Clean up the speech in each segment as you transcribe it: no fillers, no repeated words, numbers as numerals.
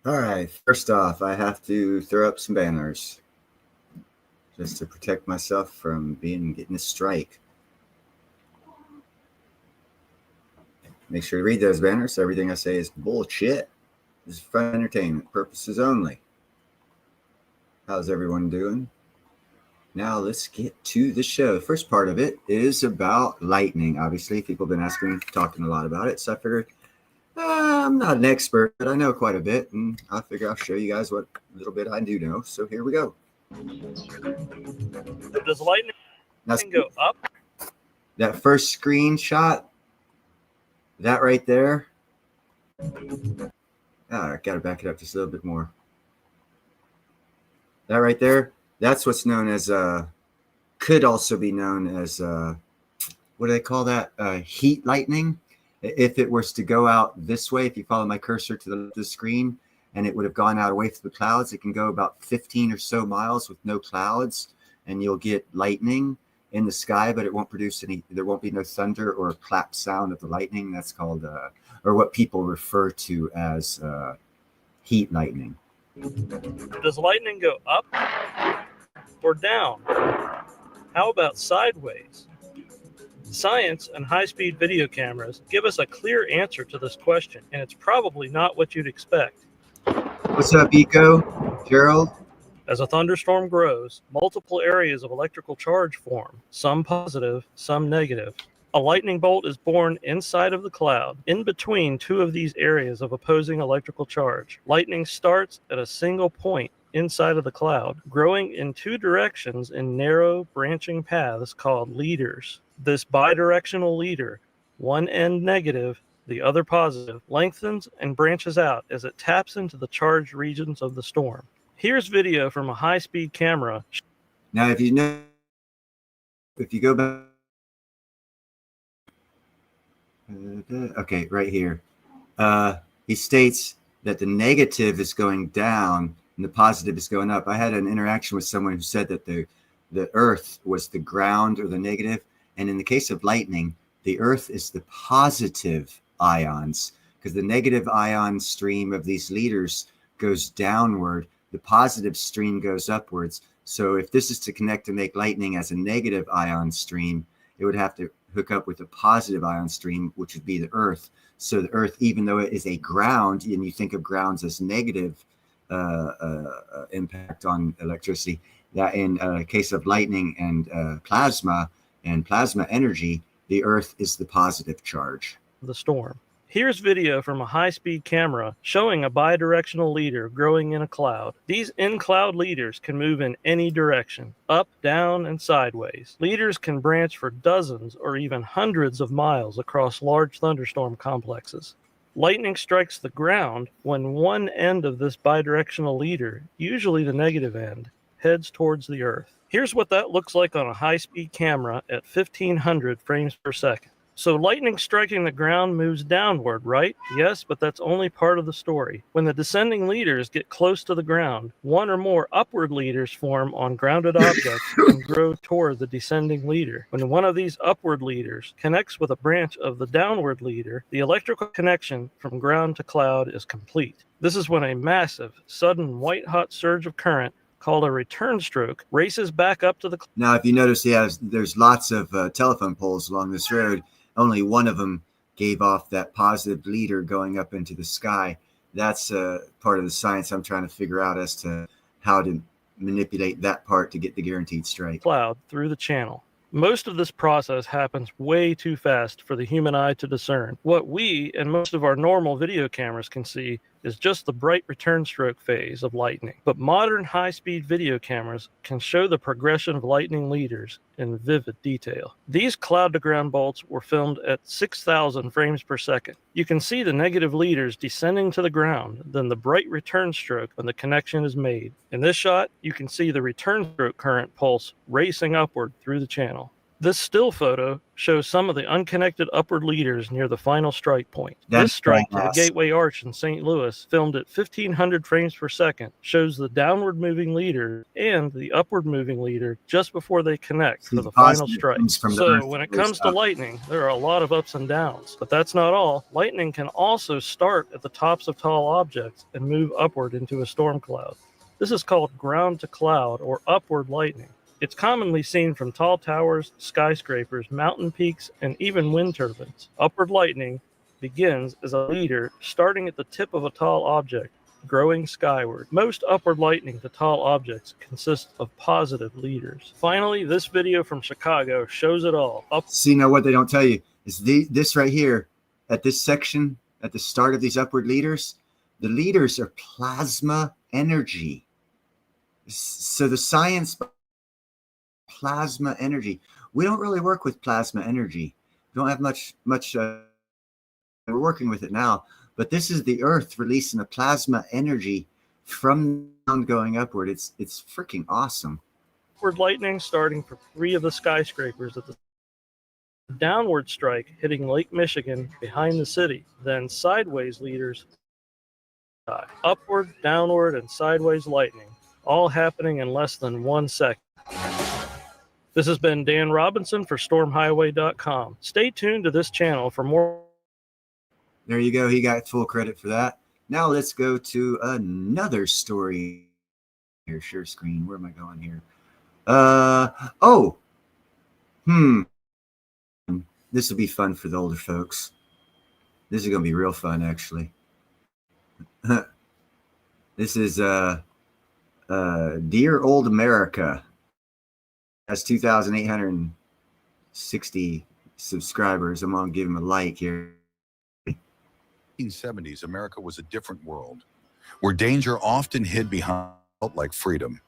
All right, first off, I have to throw up some banners just to protect myself from getting a strike. Make sure to read those banners. Everything I say is bullshit. This is for entertainment purposes only. How's everyone doing? Now let's get to the show. The first part of it is about lightning. Obviously, people have been asking, talking a lot about it, so I figured I'm not an expert, but I know quite a bit, and I figure I'll show you guys what little bit I do know. So here we go. Does lightning Now, go up? that first screenshot, that right there. I got to back it up just a little bit more. That right there, that's what's known as could also be known as what do they call that? Heat lightning. If it was to go out this way, if you follow my cursor to the screen, and it would have gone out away from the clouds, it can go about 15 or so miles with no clouds, and you'll get lightning in the sky, but it won't produce any. There won't be no thunder or clap sound of the lightning. That's called, or what people refer to as heat lightning. Does lightning go up or down? How about sideways? Science and high-speed video cameras give us a clear answer to this question, and it's probably not what you'd expect. What's up, Eco? Gerald? As a thunderstorm grows, multiple areas of electrical charge form, some positive, some negative. A lightning bolt is born inside of the cloud, in between two of these areas of opposing electrical charge. Lightning starts at a single point inside of the cloud, growing in two directions in narrow, branching paths called leaders. This bidirectional leader, one end negative, the other positive, lengthens and branches out as it taps into the charged regions of the storm. Here's video from a high-speed camera. Now, if you go back, okay, right here, he states that the negative is going down and the positive is going up. I had an interaction with someone who said that the earth was the ground or the negative, and in the case of lightning, the earth is the positive ions, because the negative ion stream of these leaders goes downward, the positive stream goes upwards. So if this is to connect to make lightning as a negative ion stream, it would have to hook up with a positive ion stream, which would be the earth. So the earth, even though it is a ground, and you think of grounds as negative impact on electricity, that in case of lightning and plasma energy, the earth is the positive charge. The storm. Here's video from a high-speed camera showing a bidirectional leader growing in a cloud. These in-cloud leaders can move in any direction, up, down, and sideways. Leaders can branch for dozens or even hundreds of miles across large thunderstorm complexes. Lightning strikes the ground when one end of this bidirectional leader, usually the negative end, heads towards the earth. Here's what that looks like on a high-speed camera at 1500 frames per second. So lightning striking the ground moves downward, right? Yes, but that's only part of the story. When the descending leaders get close to the ground, one or more upward leaders form on grounded objects and grow toward the descending leader. When one of these upward leaders connects with a branch of the downward leader, the electrical connection from ground to cloud is complete. This is when a massive, sudden, white-hot surge of current called a return stroke races back up to the... Now, if you notice, there's lots of telephone poles along this road. Only one of them gave off that positive leader going up into the sky. That's part of the science I'm trying to figure out as to how to manipulate that part to get the guaranteed strike. Cloud through the channel. Most of this process happens way too fast for the human eye to discern. What we and most of our normal video cameras can see is just the bright return stroke phase of lightning. But modern high-speed video cameras can show the progression of lightning leaders in vivid detail. These cloud-to-ground bolts were filmed at 6,000 frames per second. You can see the negative leaders descending to the ground, then the bright return stroke when the connection is made. In this shot, you can see the return stroke current pulse racing upward through the channel. This still photo shows some of the unconnected upward leaders near the final strike point. That's This strike to the badass. Gateway Arch in St. Louis, filmed at 1500 frames per second, shows the downward moving leader and the upward moving leader just before they connect See, for the the final positive strike. comes from the So earth when it goes comes to up. lightning, there are a lot of ups and downs. But that's not all. Lightning can also start at the tops of tall objects and move upward into a storm cloud. This is called ground to cloud or upward lightning. It's commonly seen from tall towers, skyscrapers, mountain peaks, and even wind turbines. Upward lightning begins as a leader starting at the tip of a tall object, growing skyward. Most upward lightning to tall objects consists of positive leaders. Finally, this video from Chicago shows it all. See, now what they don't tell you is this right here at this section at the start of these upward leaders, the leaders are plasma energy. So the science, plasma energy. We don't really work with plasma energy. We don't have much. We're working with it now, but this is the Earth releasing a plasma energy from going upward. It's freaking awesome. Upward lightning starting from 3 of the skyscrapers at the downward strike hitting Lake Michigan behind the city. Then sideways leaders. Upward, downward, and sideways lightning, all happening in less than 1 second. This has been Dan Robinson for StormHighway.com. Stay tuned to this channel for more. There you go. He got full credit for that. Now let's go to another story. Here, share screen. Where am I going here? This will be fun for the older folks. This is going to be real fun, actually. This is Dear Old America. Has 2,860 subscribers. I'm going to give him a like here. 1970s, America was a different world, where danger often hid behind like freedom.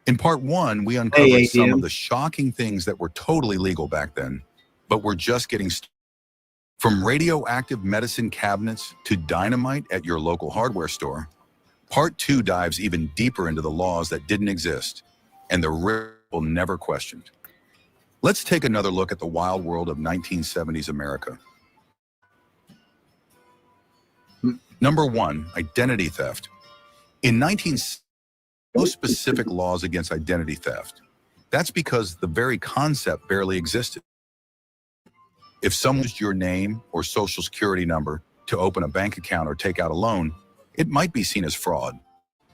In part 1, we uncovered some of the shocking things that were totally legal back then, but were just getting started. From radioactive medicine cabinets to dynamite at your local hardware store, part 2 dives even deeper into the laws that didn't exist and the risk people never questioned. Let's take another look at the wild world of 1970s America. Number 1, identity theft. In 1970s, no specific laws against identity theft. That's because the very concept barely existed. If someone used your name or social security number to open a bank account or take out a loan, it might be seen as fraud.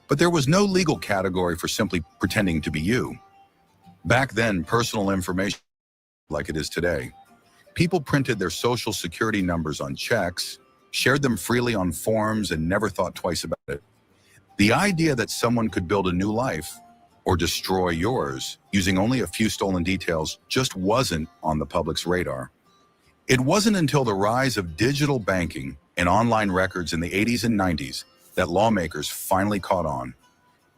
But there was no legal category for simply pretending to be you. Back then, personal information like it is today. People printed their social security numbers on checks, shared them freely on forums, and never thought twice about it. The idea that someone could build a new life or destroy yours using only a few stolen details just wasn't on the public's radar. It wasn't until the rise of digital banking and online records in the 80s and 90s that lawmakers finally caught on.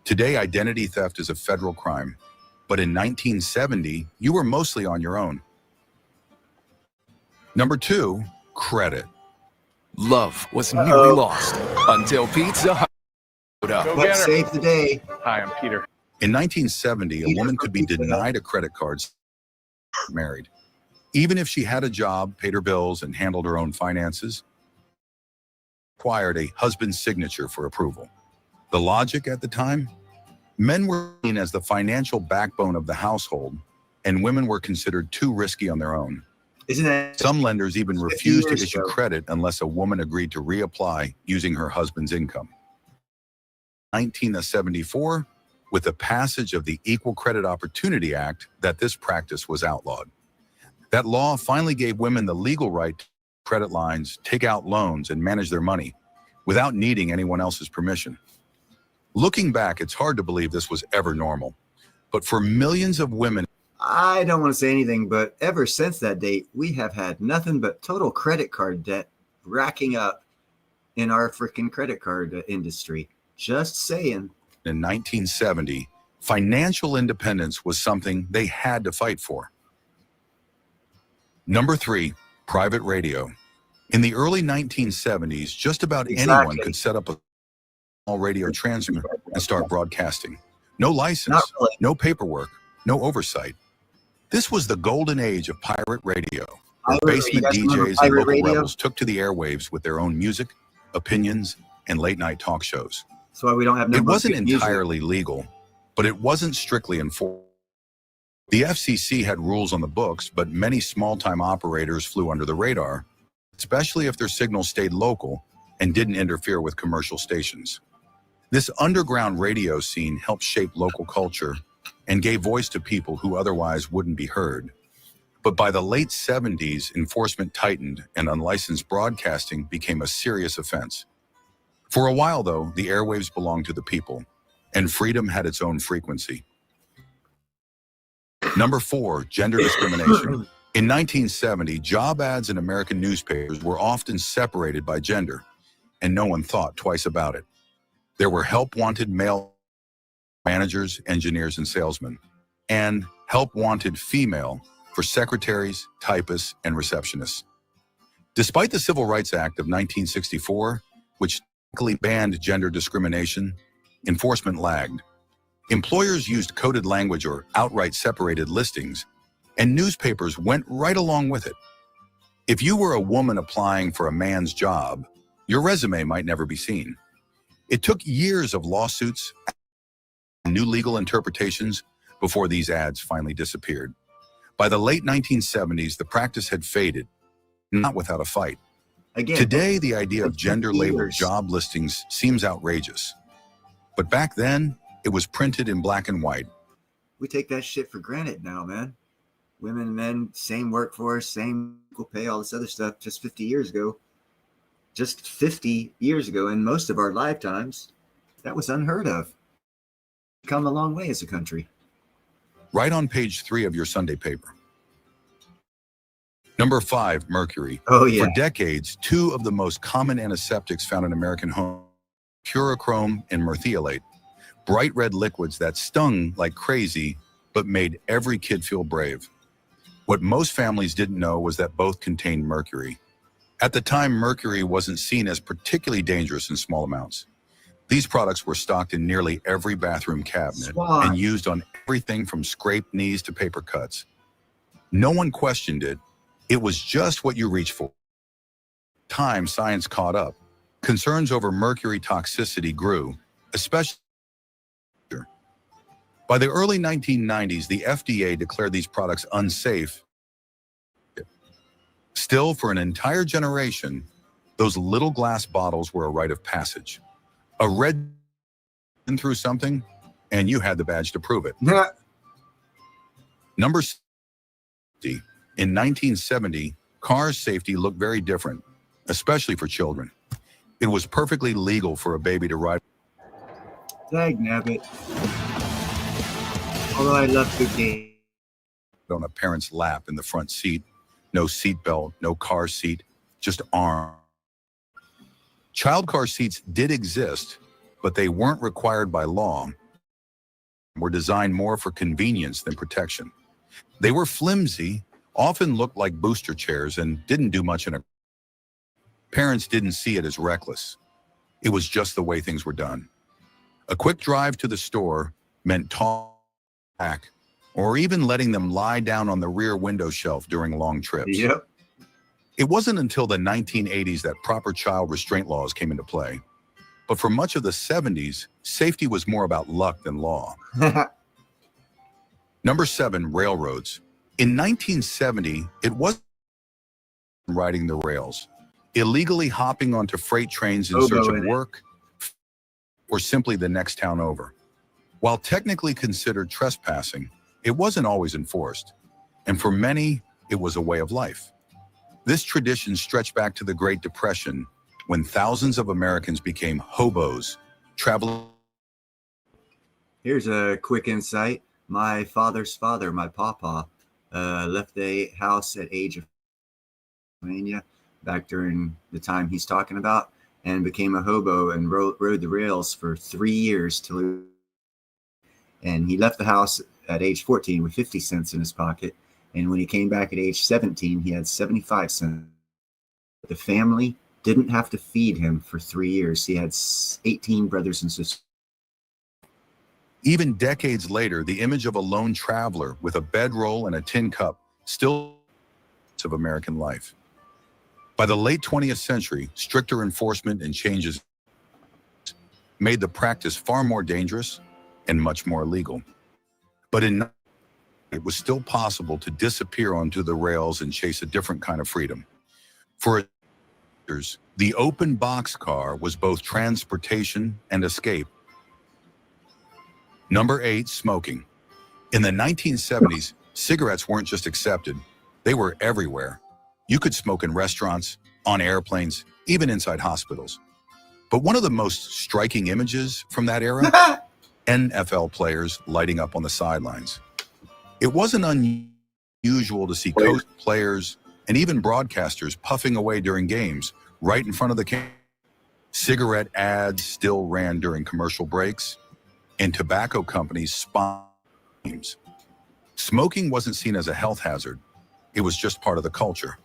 Today, identity theft is a federal crime, but in 1970, you were mostly on your own. Number 2, credit. Love was nearly lost until Pizza Hut showed up. What saved the day? Hi, I'm Peter. In 1970, a woman could be denied a credit card married. Even if she had a job, paid her bills, and handled her own finances, required a husband's signature for approval. The logic at the time? Men were seen as the financial backbone of the household, and women were considered too risky on their own. Isn't that Some lenders even refused to issue credit unless a woman agreed to reapply using her husband's income. 1974, with the passage of the Equal Credit Opportunity Act, that this practice was outlawed. That law finally gave women the legal right to credit lines, take out loans, and manage their money without needing anyone else's permission. Looking back, it's hard to believe this was ever normal. But for millions of women, I don't want to say anything, but ever since that date, we have had nothing but total credit card debt racking up in our freaking credit card industry. Just saying. In 1970, financial independence was something they had to fight for. Number 3, private radio. In the early 1970s, just about anyone could set up a small radio transmitter and start broadcasting. No license, Not really. no paperwork, no oversight. This was the golden age of pirate radio, where Pirate- basement you guys remember DJs and pirate local radio? rebels took to the airwaves with their own music, opinions, and late-night talk shows. That's why we don't have no It more wasn't good music. entirely legal, but it wasn't strictly enforced. The FCC had rules on the books, but many small-time operators flew under the radar, especially if their signal stayed local and didn't interfere with commercial stations. This underground radio scene helped shape local culture and gave voice to people who otherwise wouldn't be heard. But by the late 70s, enforcement tightened and unlicensed broadcasting became a serious offense. For a while, though, the airwaves belonged to the people, and freedom had its own frequency. Number 4, gender discrimination. In 1970, job ads in American newspapers were often separated by gender, and no one thought twice about it. There were help-wanted male managers, engineers, and salesmen, and help-wanted female for secretaries, typists, and receptionists. Despite the Civil Rights Act of 1964, which technically banned gender discrimination, enforcement lagged. Employers used coded language or outright separated listings, and newspapers went right along with it. If you were a woman applying for a man's job, your resume might never be seen. It took years of lawsuits and new legal interpretations before these ads finally disappeared. By the late 1970s, the practice had faded, not without a fight. Again, Today, the idea of gender-labeled years. job listings seems outrageous. But back then, it was printed in black and white. we take that shit for granted now, man. Women and men, same workforce, same equal pay, all this other stuff just 50 years ago. Just 50 years ago, in most of our lifetimes, that was unheard of. We've come a long way as a country. Right on page 3 of your Sunday paper. Number 5, mercury. Oh, yeah. For decades, 2 of the most common antiseptics found in American homes, purochrome and merthiolate, bright red liquids that stung like crazy but made every kid feel brave. What most families didn't know was that both contained mercury. At the time, mercury wasn't seen as particularly dangerous in small amounts. These products were stocked in nearly every bathroom cabinet Swat. and used on everything from scraped knees to paper cuts. No one questioned it. It was just what you reach for. Time science caught up. Concerns over mercury toxicity grew, especially. By the early 1990s, the FDA declared these products unsafe. Still, for an entire generation, those little glass bottles were a rite of passage. A red through something, and you had the badge to prove it. Number 60. In 1970, car safety looked very different, especially for children. It was perfectly legal for a baby to ride Dag nabbit. Although I love good game. on a parent's lap in the front seat. No seatbelt, no car seat, just arm. Child car seats did exist, but they weren't required by law. Were designed more for convenience than protection. They were flimsy, often looked like booster chairs, and didn't do much in a. Parents didn't see it as reckless. It was just the way things were done. A quick drive to the store meant back, or even letting them lie down on the rear window shelf during long trips. Yep. It wasn't until the 1980s that proper child restraint laws came into play. But for much of the 70s, safety was more about luck than law. Number 7, railroads. In 1970, it wasn't riding the rails, illegally hopping onto freight trains in search of work, or simply the next town over. While technically considered trespassing, it wasn't always enforced, and for many, it was a way of life. This tradition stretched back to the Great Depression, when thousands of Americans became hobos, traveling. Here's a quick insight. My father's father, my papa, left the house at age of Pennsylvania back during the time he's talking about, and became a hobo and rode the rails for 3 years and he left the house at age 14 with 50 cents in his pocket. And when he came back at age 17, he had 75 cents. The family didn't have to feed him for 3 years. He had 18 brothers and sisters. Even decades later, the image of a lone traveler with a bedroll and a tin cup still of American life. By the late 20th century, stricter enforcement and changes made the practice far more dangerous and much more illegal. But it was still possible to disappear onto the rails and chase a different kind of freedom. For the open boxcar was both transportation and escape. Number 8, smoking. In the 1970s, cigarettes weren't just accepted, they were everywhere. You could smoke in restaurants, on airplanes, even inside hospitals. But one of the most striking images from that era, NFL players lighting up on the sidelines. It wasn't unusual to see coach players and even broadcasters puffing away during games right in front of the camera. Cigarette ads still ran during commercial breaks, and tobacco companies sponsored games. Smoking wasn't seen as a health hazard. It was just part of the culture.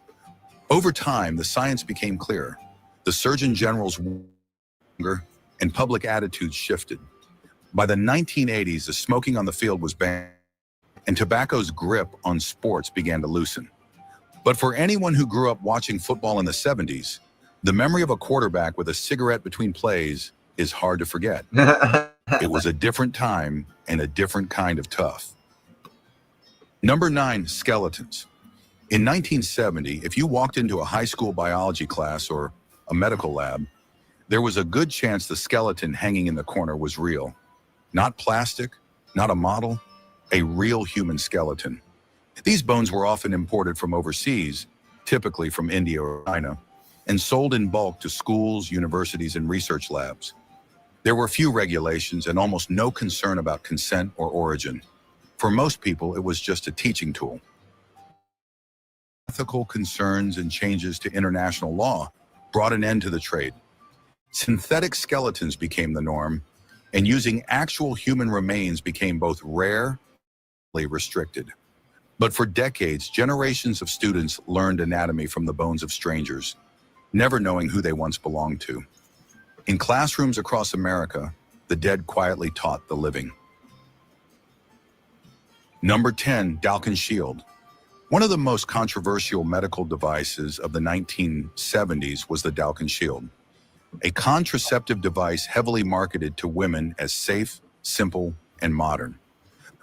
Over time, the science became clearer. The Surgeon General's and public attitudes shifted. By the 1980s, the smoking on the field was banned, and tobacco's grip on sports began to loosen. But for anyone who grew up watching football in the 70s, the memory of a quarterback with a cigarette between plays is hard to forget. It was a different time and a different kind of tough. Number 9, skeletons. In 1970, if you walked into a high school biology class or a medical lab, there was a good chance the skeleton hanging in the corner was real. Not plastic, not a model, a real human skeleton. These bones were often imported from overseas, typically from India or China, and sold in bulk to schools, universities, and research labs. There were few regulations and almost no concern about consent or origin. For most people, it was just a teaching tool. Ethical concerns and changes to international law brought an end to the trade. Synthetic skeletons became the norm, and using actual human remains became both rare and restricted. But for decades, generations of students learned anatomy from the bones of strangers, never knowing who they once belonged to. In classrooms across America, the dead quietly taught the living. Number 10, Dalkin Shield. One of the most controversial medical devices of the 1970s was the Dalkin Shield, a contraceptive device heavily marketed to women as safe, simple, and modern.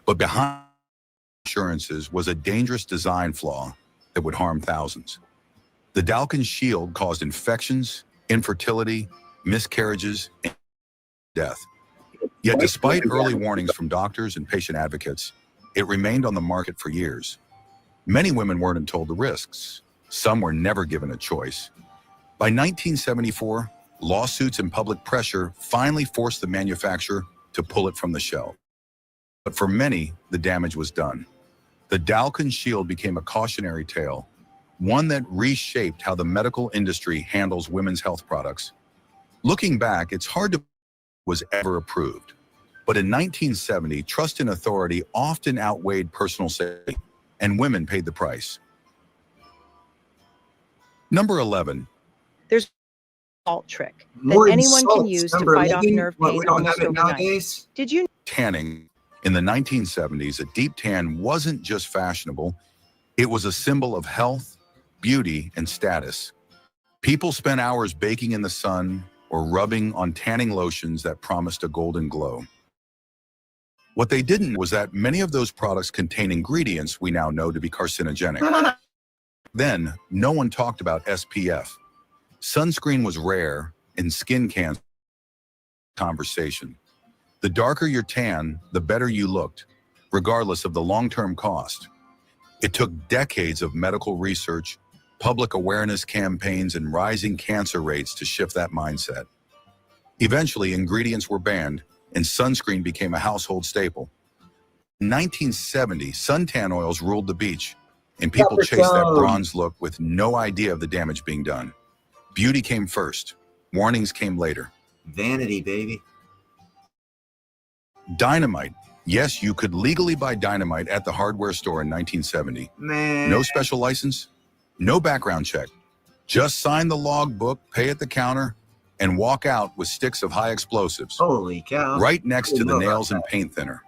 But behind assurances was a dangerous design flaw that would harm thousands. The Dalkin Shield caused infections, infertility, miscarriages, and death. Yet despite early warnings from doctors and patient advocates, it remained on the market for years. Many women weren't told the risks. Some were never given a choice. By 1974, lawsuits and public pressure finally forced the manufacturer to pull it from the shelf. But for many, the damage was done. The Dalkin Shield became a cautionary tale, one that reshaped how the medical industry handles women's health products. Looking back, it's hard to was ever approved. But in 1970, trust in authority often outweighed personal safety, and women paid the price. Number 11. There's a salt trick that More anyone can insults. use to Remember, fight off Megan? nerve What, pain we don't almost have it overnight. nowadays? Did you Tanning. In the 1970s, a deep tan wasn't just fashionable, it was a symbol of health, beauty, and status. People spent hours baking in the sun or rubbing on tanning lotions that promised a golden glow. What they didn't know was that many of those products contain ingredients we now know to be carcinogenic. Then, no one talked about SPF. Sunscreen was rare, and skin cancer conversation. The darker your tan, the better you looked, regardless of the long-term cost. It took decades of medical research, public awareness campaigns, and rising cancer rates to shift that mindset. Eventually, ingredients were banned, and sunscreen became a household staple. In 1970, suntan oils ruled the beach, and people chased that bronze look with no idea of the damage being done. Beauty came first. Warnings came later. Vanity, baby. Dynamite. Yes, you could legally buy dynamite at the hardware store in 1970. Man. No special license, no background check. Just sign the logbook, pay at the counter, and walk out with sticks of high explosives Holy cow. right next to the Didn't know nails about and paint thinner.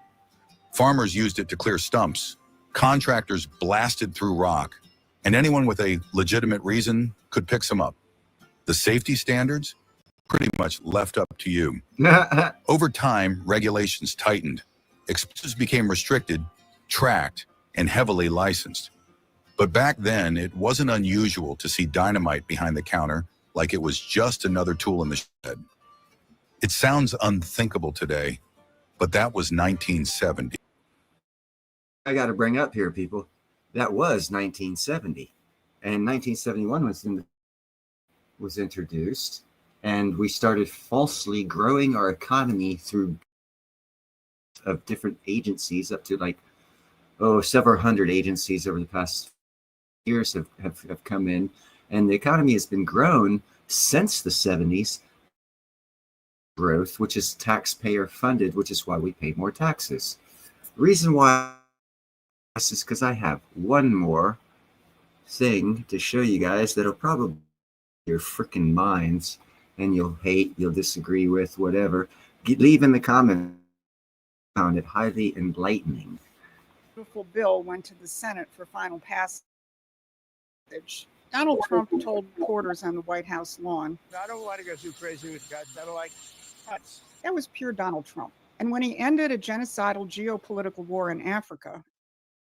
Farmers used it to clear stumps. Contractors blasted through rock, and anyone with a legitimate reason could pick some up. The safety standards? Pretty much left up to you. that. Over time, regulations tightened. Explosives became restricted, tracked, and heavily licensed. But back then, it wasn't unusual to see dynamite behind the counter like it was just another tool in the shed. It sounds unthinkable today, but that was 1970. I got to bring up here, people. That was 1970. And 1971 was introduced, and we started falsely growing our economy through of different agencies, up to like several hundred agencies over the past years have come in, and the economy has been grown since the 70s. Growth, which is taxpayer funded, which is why we pay more taxes. The reason why this is because I have one more thing to show you guys that'll probably your freaking minds, and you'll hate, you'll disagree with, whatever. Leave in the comments. Found it highly enlightening. Beautiful bill went to the Senate for final passage. Donald Trump told reporters on the White House lawn, I don't want to go too crazy with cuts. I don't like cuts. that was pure Donald Trump. And when he ended a genocidal geopolitical war in Africa,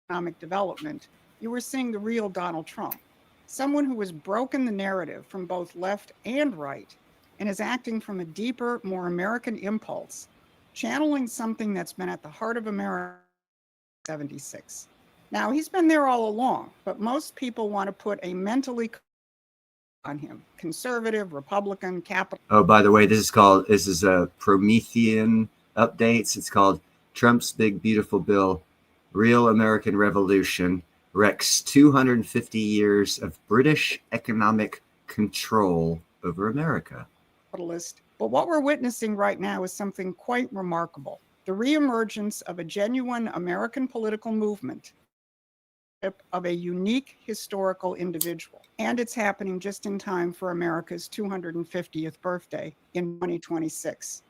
economic development, you were seeing the real Donald Trump, someone who has broken the narrative from both left and right and is acting from a deeper, more American impulse, channeling something that's been at the heart of America since 1976. Now, he's been there all along, but most people want to put a mentally on him, conservative, Republican, capital. Oh, by the way, this is a Promethean updates. It's called Trump's Big Beautiful Bill, Real American Revolution, wrecks 250 years of British economic control over America. Capitalist. But what we're witnessing right now is something quite remarkable. The reemergence of a genuine American political movement of a unique historical individual. And it's happening just in time for America's 250th birthday in 2026.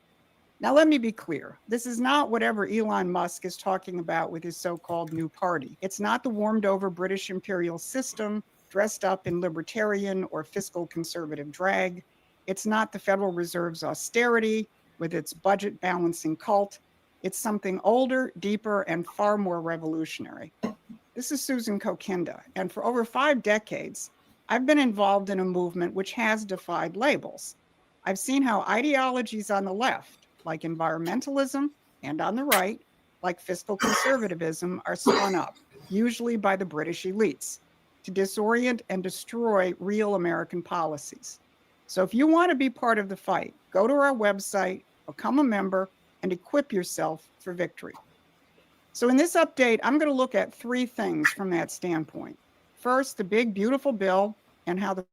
Now, let me be clear. This is not whatever Elon Musk is talking about with his so-called new party. It's not the warmed over British imperial system dressed up in libertarian or fiscal conservative drag. It's not the Federal Reserve's austerity with its budget balancing cult. It's something older, deeper, and far more revolutionary. This is Susan Kokinda, and for over 5 decades, I've been involved in a movement which has defied labels. I've seen how ideologies on the left, like environmentalism, and on the right, like fiscal conservatism, are spun up, usually by the British elites, to disorient and destroy real American policies. So if you want to be part of the fight, go to our website, become a member, and equip yourself for victory. So in this update, I'm going to look at 3 things from that standpoint. First, the big, beautiful bill and how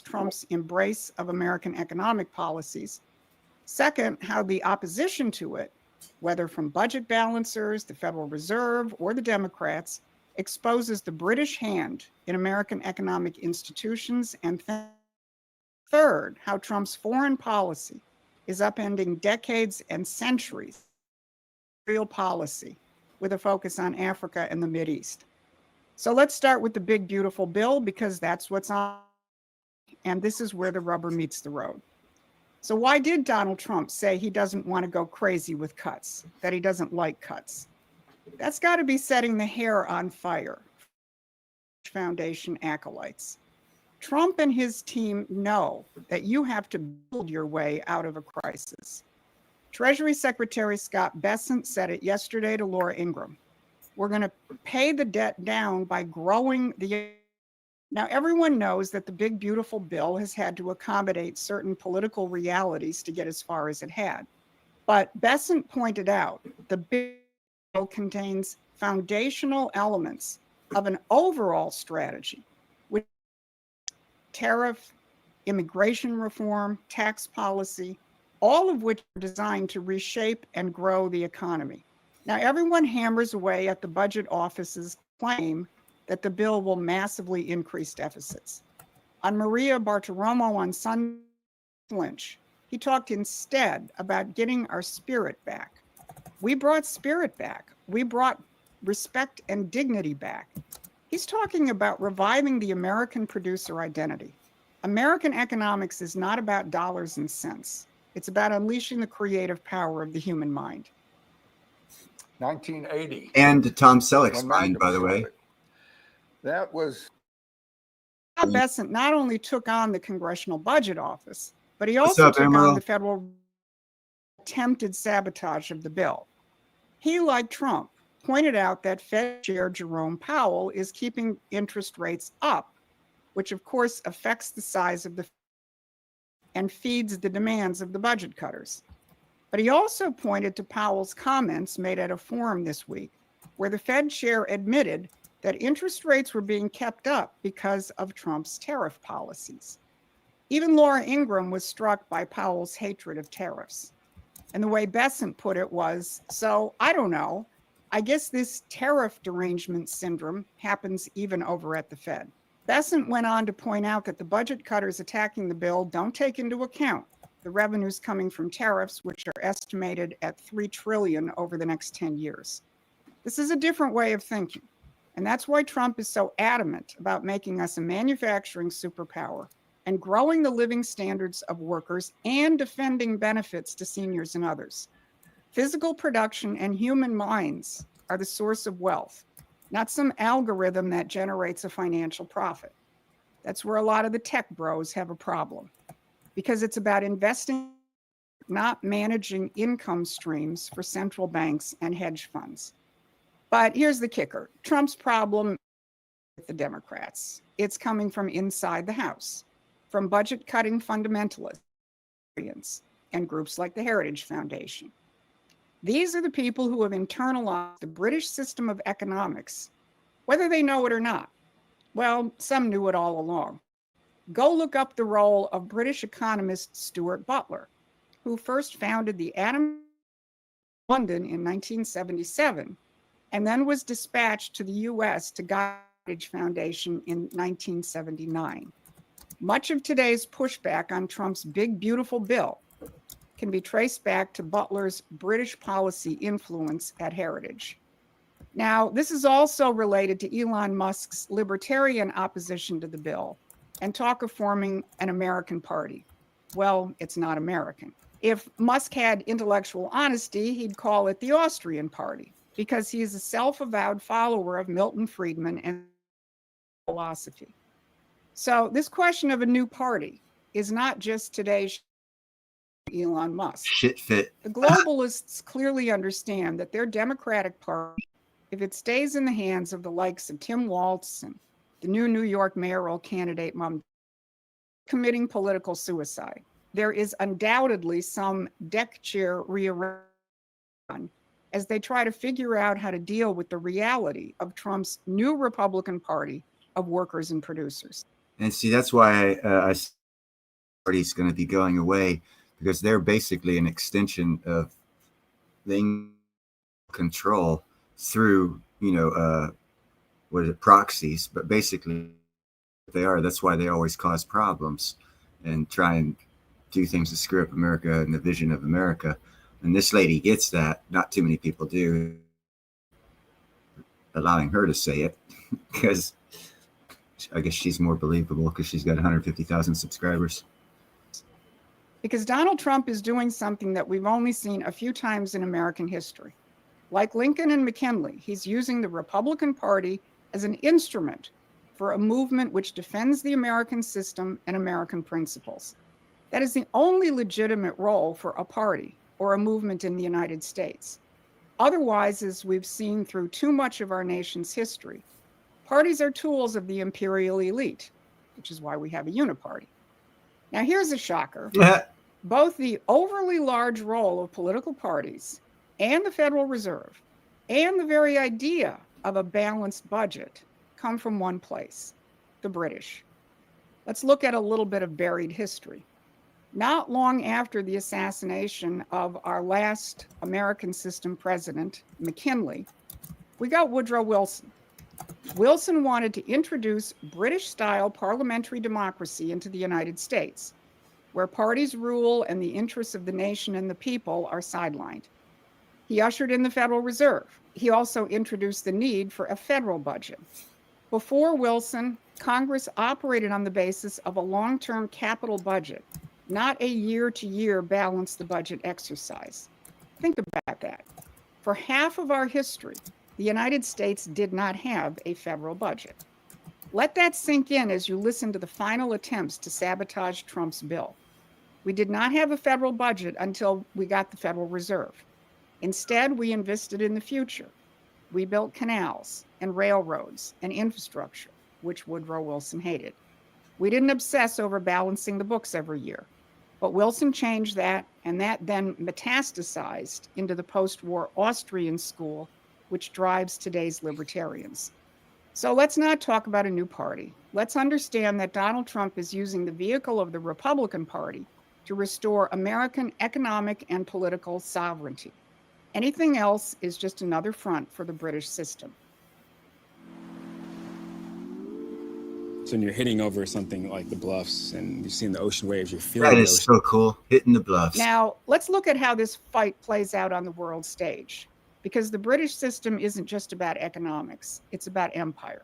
Trump's embrace of American economic policies. Second, how the opposition to it, whether from budget balancers, the Federal Reserve, or the Democrats, exposes the British hand in American economic institutions. And third, how Trump's foreign policy is upending decades and centuries real policy with a focus on Africa and the Mideast. So let's start with the big, beautiful bill, because that's what's on, and this is where the rubber meets the road. So why did Donald Trump say he doesn't want to go crazy with cuts, that he doesn't like cuts? That's got to be setting the hair on fire. Foundation acolytes. Trump and his team know that you have to build your way out of a crisis. Treasury Secretary Scott Bessent said it yesterday to Laura Ingraham. We're going to pay the debt down by growing the. Now, everyone knows that the big, beautiful bill has had to accommodate certain political realities to get as far as it had. But Bessent pointed out the big bill contains foundational elements of an overall strategy, which tariff, immigration reform, tax policy, all of which are designed to reshape and grow the economy. Now, everyone hammers away at the budget office's claim that the bill will massively increase deficits. On Maria Bartiromo on Sunday, Lynch. He talked instead about getting our spirit back. We brought spirit back. We brought respect and dignity back. He's talking about reviving the American producer identity. American economics is not about dollars and cents. It's about unleashing the creative power of the human mind. 1980. And Tom Selleck's when mind, by the way. started. That was Bob Bessent not only took on the Congressional Budget Office, but he What's also up, took Emerald? on the federal attempted sabotage of the bill. He, like Trump, pointed out that Fed Chair Jerome Powell is keeping interest rates up, which of course affects the size of the and feeds the demands of the budget cutters. But he also pointed to Powell's comments made at a forum this week, where the Fed chair admitted that interest rates were being kept up because of Trump's tariff policies. Even Laura Ingraham was struck by Powell's hatred of tariffs. And the way Bessent put it was, so I don't know, I guess this tariff derangement syndrome happens even over at the Fed. Bessent went on to point out that the budget cutters attacking the bill don't take into account the revenues coming from tariffs, which are estimated at $3 trillion over the next 10 years. This is a different way of thinking. And that's why Trump is so adamant about making us a manufacturing superpower and growing the living standards of workers and defending benefits to seniors and others. Physical production and human minds are the source of wealth, not some algorithm that generates a financial profit. That's where a lot of the tech bros have a problem, because it's about investing, not managing income streams for central banks and hedge funds. But here's the kicker. Trump's problem with the Democrats. It's coming from inside the House, from budget-cutting fundamentalists and groups like the Heritage Foundation. These are the people who have internalized the British system of economics, whether they know it or not. Well, some knew it all along. Go look up the role of British economist Stuart Butler, who first founded the Adam London in 1977, and then was dispatched to the US to guide the Heritage Foundation in 1979. Much of today's pushback on Trump's big, beautiful bill can be traced back to Butler's British policy influence at Heritage. Now, this is also related to Elon Musk's libertarian opposition to the bill and talk of forming an American party. Well, it's not American. If Musk had intellectual honesty, he'd call it the Austrian Party, because he is a self-avowed follower of Milton Friedman and philosophy. So this question of a new party is not just today's Elon Musk. Shit fit. The globalists clearly understand that their Democratic Party, if it stays in the hands of the likes of Tim Walz and the New York mayoral candidate, committing political suicide. There is undoubtedly some deck chair rearrangement as they try to figure out how to deal with the reality of Trump's new Republican Party of workers and producers. And see, that's why I party's going to be going away, because they're basically an extension of the control through, what is it, proxies, but basically they are. That's why they always cause problems and try and do things to screw up America and the vision of America. And this lady gets that. Not too many people do. Allowing her to say it, because I guess she's more believable because she's got 150,000 subscribers. Because Donald Trump is doing something that we've only seen a few times in American history. Like Lincoln and McKinley, he's using the Republican Party as an instrument for a movement which defends the American system and American principles. That is the only legitimate role for a party or a movement in the United States. Otherwise, as we've seen through too much of our nation's history, parties are tools of the imperial elite, which is why we have a uniparty. Now, here's a shocker. Both the overly large role of political parties and the Federal Reserve and the very idea of a balanced budget come from one place, the British. Let's look at a little bit of buried history. Not long after the assassination of our last American system president, McKinley, we got Woodrow Wilson. Wilson wanted to introduce British-style parliamentary democracy into the United States. where parties rule and the interests of the nation and the people are sidelined. He ushered in the Federal Reserve. He also introduced the need for a federal budget. Before Wilson, Congress operated on the basis of a long-term capital budget, not a year-to-year balance the budget exercise. Think about that. For half of our history, the United States did not have a federal budget. Let that sink in as you listen to the final attempts to sabotage Trump's bill. We did not have a federal budget until we got the Federal Reserve. Instead, we invested in the future. We built canals and railroads and infrastructure, which Woodrow Wilson hated. We didn't obsess over balancing the books every year. But Wilson changed that, and that then metastasized into the post-war Austrian school, which drives today's libertarians. So let's not talk about a new party. Let's understand that Donald Trump is using the vehicle of the Republican Party to restore American economic and political sovereignty. Anything else is just another front for the British system. So when you're hitting over something like the bluffs and you're seeing the ocean waves, you're feeling That the is ocean. so cool, hitting the bluffs. Now, let's look at how this fight plays out on the world stage, because the British system isn't just about economics, it's about empire.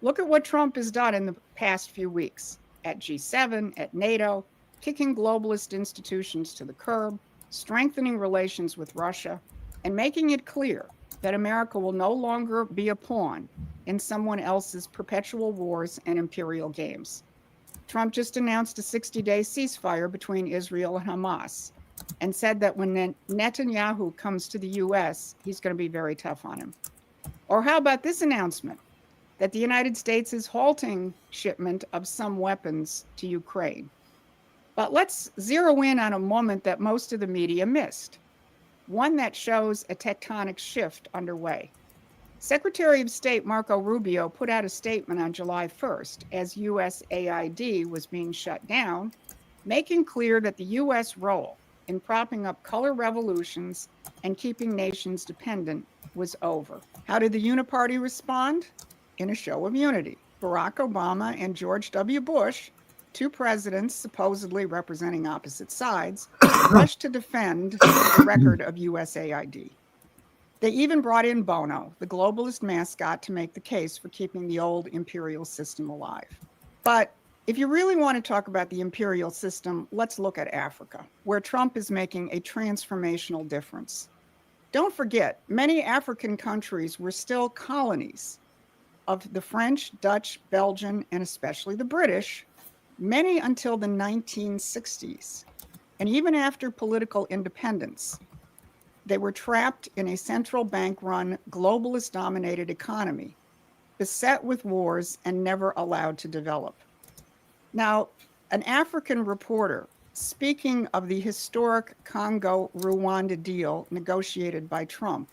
Look at what Trump has done in the past few weeks at G7, at NATO, kicking globalist institutions to the curb, strengthening relations with Russia, and making it clear that America will no longer be a pawn in someone else's perpetual wars and imperial games. Trump just announced a 60-day ceasefire between Israel and Hamas and said that when Netanyahu comes to the U.S., he's going to be very tough on him. Or how about this announcement that the United States is halting shipment of some weapons to Ukraine? But let's zero in on a moment that most of the media missed, one that shows a tectonic shift underway. Secretary of State Marco Rubio put out a statement on July 1st as USAID was being shut down, making clear that the U.S. role in propping up color revolutions and keeping nations dependent was over. How did the Uniparty respond? In a show of unity. Barack Obama and George W. Bush, two presidents supposedly representing opposite sides, rushed to defend the record of USAID. They even brought in Bono, the globalist mascot, to make the case for keeping the old imperial system alive. But if you really want to talk about the imperial system, let's look at Africa, where Trump is making a transformational difference. Don't forget, many African countries were still colonies of the French, Dutch, Belgian, and especially the British, many until the 1960s. And even after political independence, they were trapped in a central bank-run, globalist-dominated economy, beset with wars and never allowed to develop. Now, an African reporter, speaking of the historic Congo-Rwanda deal negotiated by Trump,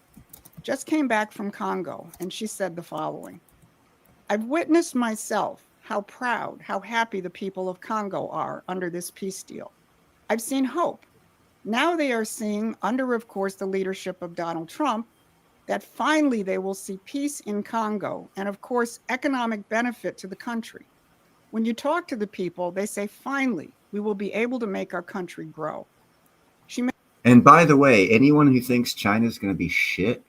just came back from Congo, and she said the following: "I've witnessed myself how proud, how happy the people of Congo are under this peace deal. I've seen hope. Now they are seeing, under, of course, the leadership of Donald Trump, that finally they will see peace in Congo and, of course, economic benefit to the country. When you talk to the people, they say, finally, we will be able to make our country grow." And by the way, anyone who thinks China's going to be shit,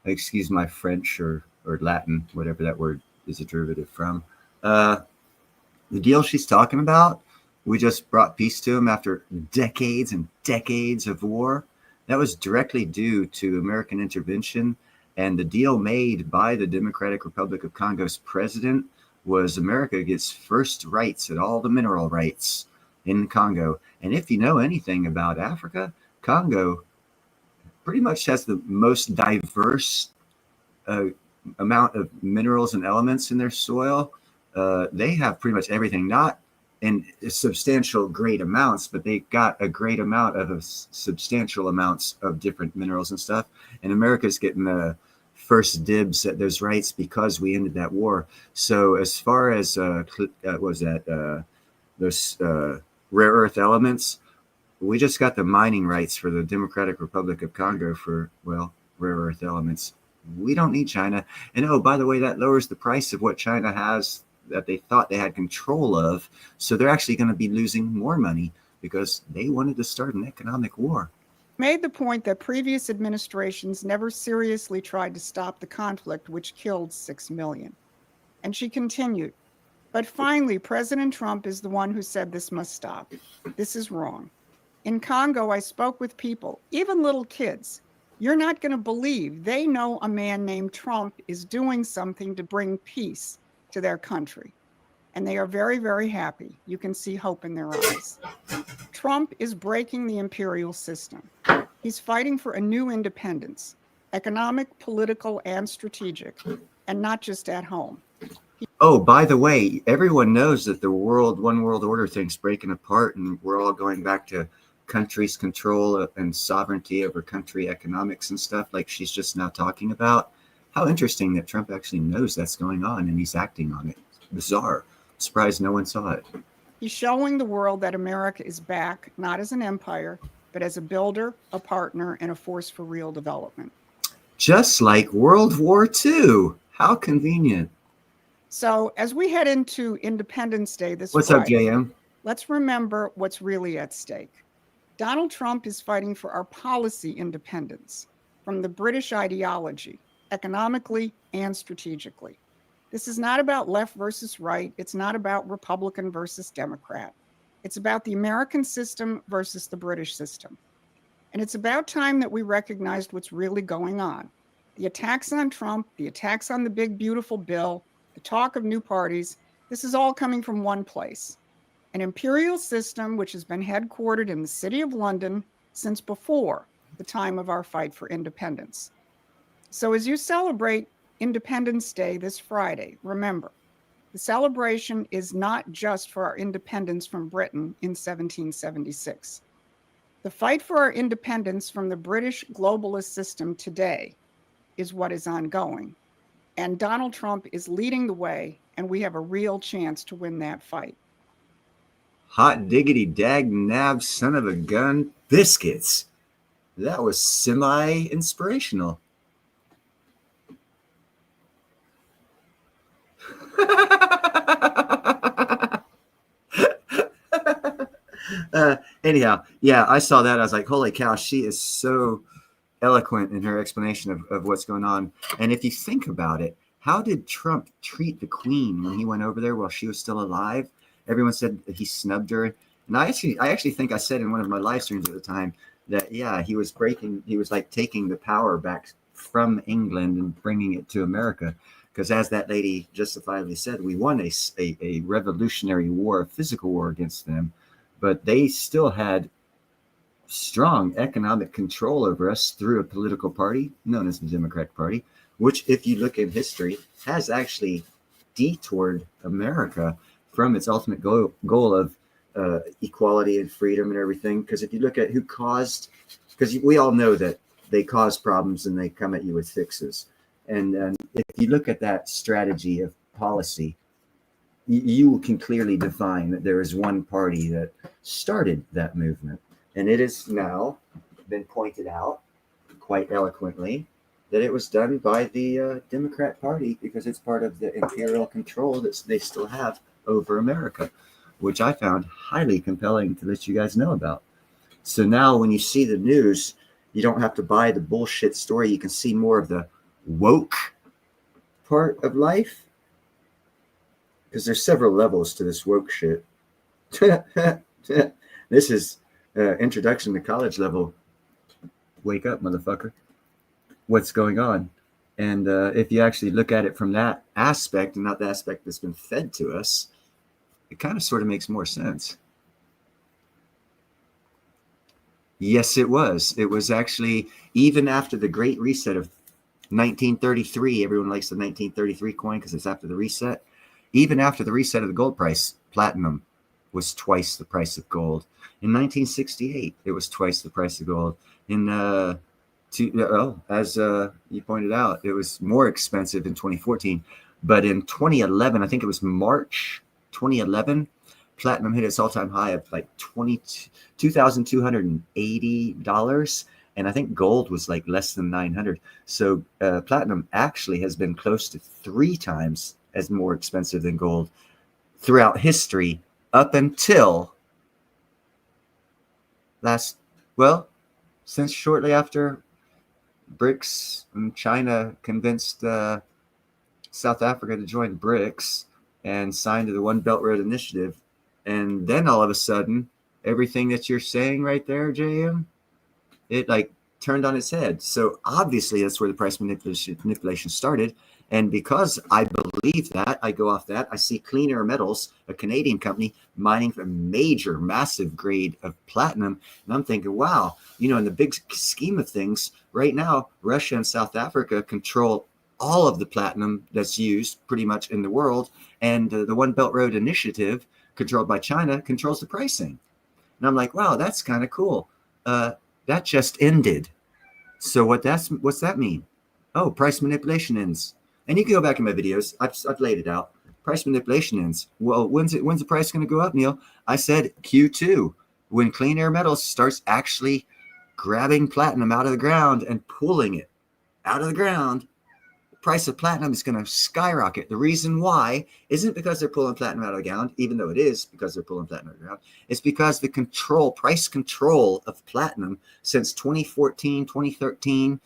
excuse my French or Latin, whatever that word is a derivative from, the deal she's talking about, we just brought peace to them after decades and decades of war. That was directly due to American intervention. And the deal made by the Democratic Republic of Congo's president was America gets first rights at all the mineral rights in Congo. And if you know anything about Africa, Congo pretty much has the most diverse amount of minerals and elements in their soil. They have pretty much everything, not in substantial great amounts, but they got a great amount of substantial amounts of different minerals and stuff. And America's getting the first dibs at those rights because we ended that war. So as far as those rare earth elements, we just got the mining rights for the Democratic Republic of Congo for, well, rare earth elements. We don't need China. And oh, by the way, that lowers the price of what China has that they thought they had control of. So they're actually going to be losing more money because they wanted to start an economic war. Made the point that previous administrations never seriously tried to stop the conflict, which killed 6 million. And she continued, but finally, President Trump is the one who said this must stop. This is wrong. In Congo, I spoke with people, even little kids. You're not going to believe they know a man named Trump is doing something to bring peace to their country. And they are very, very happy. You can see hope in their eyes. Trump is breaking the imperial system. He's fighting for a new independence, economic, political, and strategic, and not just at home. Oh, by the way, everyone knows that the one world order thing's breaking apart, and we're all going back to countries' control and sovereignty over country economics and stuff like she's just now talking about. How interesting that Trump actually knows that's going on and he's acting on it. Bizarre. Surprised no one saw it. He's showing the world that America is back, not as an empire, but as a builder, a partner, and a force for real development. Just like World War II. How convenient. So as we head into Independence Day this What's Friday, up, JM? let's remember what's really at stake. Donald Trump is fighting for our policy independence from the British ideology, economically and strategically. This is not about left versus right. It's not about Republican versus Democrat. It's about the American system versus the British system. And it's about time that we recognized what's really going on. The attacks on Trump, the attacks on the big, beautiful bill, the talk of new parties, this is all coming from one place. An imperial system which has been headquartered in the City of London since before the time of our fight for independence. So as you celebrate Independence Day this Friday, remember, the celebration is not just for our independence from Britain in 1776. The fight for our independence from the British globalist system today is what is ongoing. And Donald Trump is leading the way, and we have a real chance to win that fight. Hot diggity dag nab son of a gun biscuits. That was semi-inspirational. Anyhow, yeah, I saw that. I was like, holy cow, she is so eloquent in her explanation of what's going on. And if you think about it, how did Trump treat the Queen when he went over there while she was still alive? Everyone said that he snubbed her. And I actually think I said in one of my live streams at the time that, yeah, he was like taking the power back from England and bringing it to America. Because as that lady justifiably said, we won a revolutionary war, a physical war against them, but they still had strong economic control over us through a political party known as the Democratic Party, which, if you look in history, has actually detoured America from its ultimate goal of equality and freedom and everything. Because if you look at because we all know that they cause problems and they come at you with fixes. And if you look at that strategy of policy, you can clearly define that there is one party that started that movement. And it has now been pointed out quite eloquently that it was done by the Democrat Party because it's part of the imperial control that they still have over America, which I found highly compelling to let you guys know about. So now when you see the news, you don't have to buy the bullshit story. You can see more of the woke part of life, because there's several levels to this woke shit. This is introduction to college level. Wake up, motherfucker. What's going on? And if you actually look at it from that aspect and not the aspect that's been fed to us, it kind of sort of makes more sense. Yes, it was. It was actually, even after the Great Reset of 1933, everyone likes the 1933 coin because it's after the reset. Even after the reset of the gold price, platinum was twice the price of gold. In 1968, it was twice the price of gold. As you pointed out, it was more expensive in 2014. But in 2011, I think it was March 2011, platinum hit its all-time high of like $2,280. And I think gold was like less than 900. So platinum actually has been close to 3 times as more expensive than gold throughout history up until since shortly after BRICS and China convinced South Africa to join BRICS and signed the One Belt Road Initiative. And then all of a sudden, everything that you're saying right there, JM, it like turned on its head. So obviously that's where the price manipulation started. And because I believe that, I go off that, I see Clean Air Metals, a Canadian company, mining a major, massive grade of platinum. And I'm thinking, wow, in the big scheme of things, right now, Russia and South Africa control all of the platinum that's used pretty much in the world. And the One Belt Road Initiative, controlled by China, controls the pricing. And I'm like, wow, that's kind of cool. That just ended. So what's that mean? Oh, price manipulation ends. And you can go back in my videos. I've laid it out. Price manipulation ends. Well, when's the price going to go up, Neil? I said Q2, when Clean Air Metals starts actually grabbing platinum out of the ground and pulling it out of the ground. The price of platinum is going to skyrocket. The reason why isn't because they're pulling platinum out of the ground, even though it is because they're pulling platinum out of the ground. It's because the price control of platinum since 2014, 2013,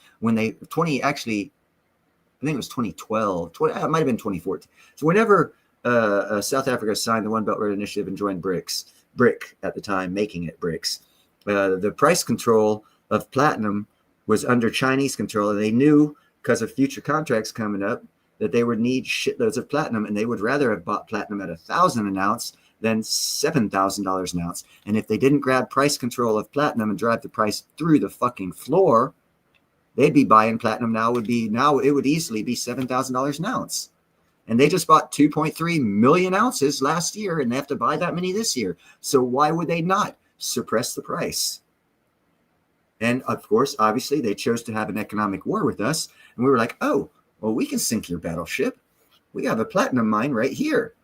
I think it was 2012. It might have been 2014. So whenever South Africa signed the One Belt Road Initiative and joined BRIC at the time, making it BRICS, the price control of platinum was under Chinese control, and they knew because of future contracts coming up that they would need shitloads of platinum, and they would rather have bought platinum at $1,000 an ounce than $7,000 an ounce. And if they didn't grab price control of platinum and drive the price through the fucking floor, they'd be buying platinum now it would easily be $7,000 an ounce. And they just bought 2.3 million ounces last year, and they have to buy that many this year. So why would they not suppress the price? And of course, obviously, they chose to have an economic war with us. And we were like, oh, well, we can sink your battleship. We have a platinum mine right here.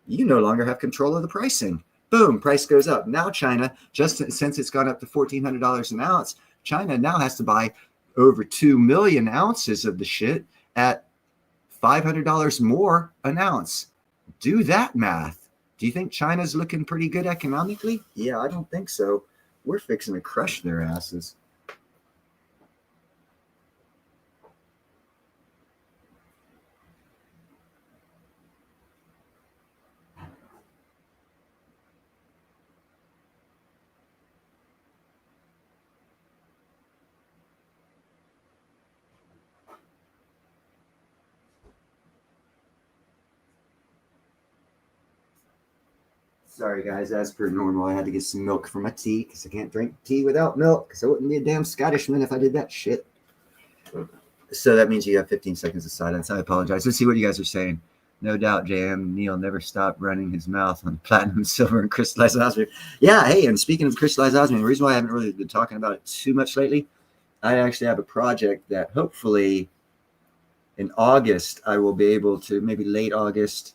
You no longer have control of the pricing. Boom, price goes up. Now China, just since it's gone up to $1,400 an ounce, China now has to buy over 2 million ounces of the shit at $500 more an ounce. Do that math. Do you think China's looking pretty good economically? Yeah, I don't think so. We're fixing to crush their asses. Sorry, guys. As per normal, I had to get some milk for my tea because I can't drink tea without milk because I wouldn't be a damn Scottishman if I did that shit. So that means you have 15 seconds of silence. I apologize. Let's see what you guys are saying. No doubt, JM Neil never stopped running his mouth on platinum, silver, and crystallized osmium. Yeah, hey, and speaking of crystallized osmium, the reason why I haven't really been talking about it too much lately, I actually have a project that hopefully in August I will be able to, maybe late August,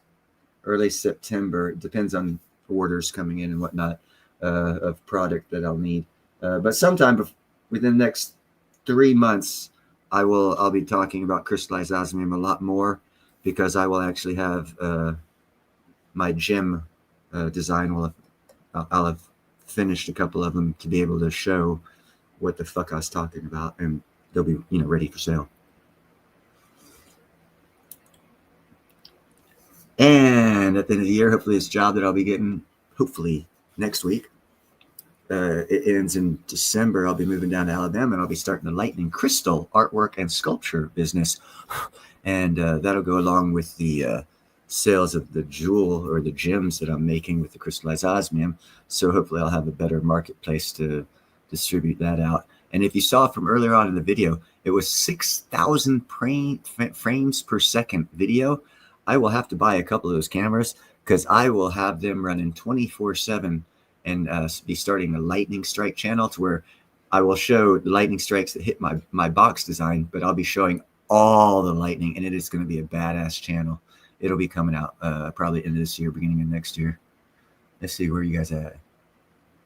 early September. It depends on orders coming in and whatnot of product that I'll need. But sometime within the next 3 months, I'll be talking about crystallized osmium a lot more because I will actually have my gem design. I'll have finished a couple of them to be able to show what the fuck I was talking about, and they'll be ready for sale. And at the end of the year, hopefully this job that I'll be getting, hopefully next week, it ends in December. I'll be moving down to Alabama, and I'll be starting the lightning crystal artwork and sculpture business. And that'll go along with the sales of the jewel or the gems that I'm making with the crystallized osmium. So hopefully I'll have a better marketplace to distribute that out. And if you saw from earlier on in the video, it was 6,000 frames per second video. I will have to buy a couple of those cameras because I will have them running 24/7 and be starting a lightning strike channel to where I will show the lightning strikes that hit my box design, but I'll be showing all the lightning, and it is going to be a badass channel. It'll be coming out probably end of this year, beginning of next year. Let's see, where you guys at?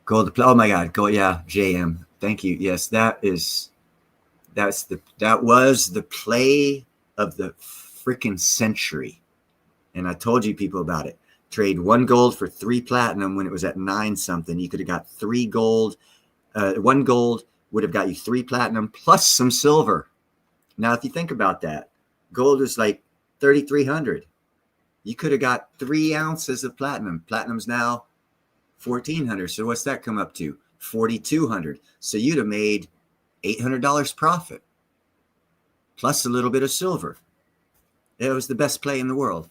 Gold. Oh my God, gold. Yeah, JM. Thank you. Yes, that was the play of the freaking century. And I told you people about it. Trade 1 gold for 3 platinum when it was at 9 something. You could have got 3 gold One gold would have got you 3 platinum plus some silver. Now, if you think about that, gold is like 3,300. You could have got 3 ounces of platinum. Platinum's now 1,400. So what's that come up to? 4,200. So you'd have made $800 profit plus a little bit of silver. It was the best play in the world.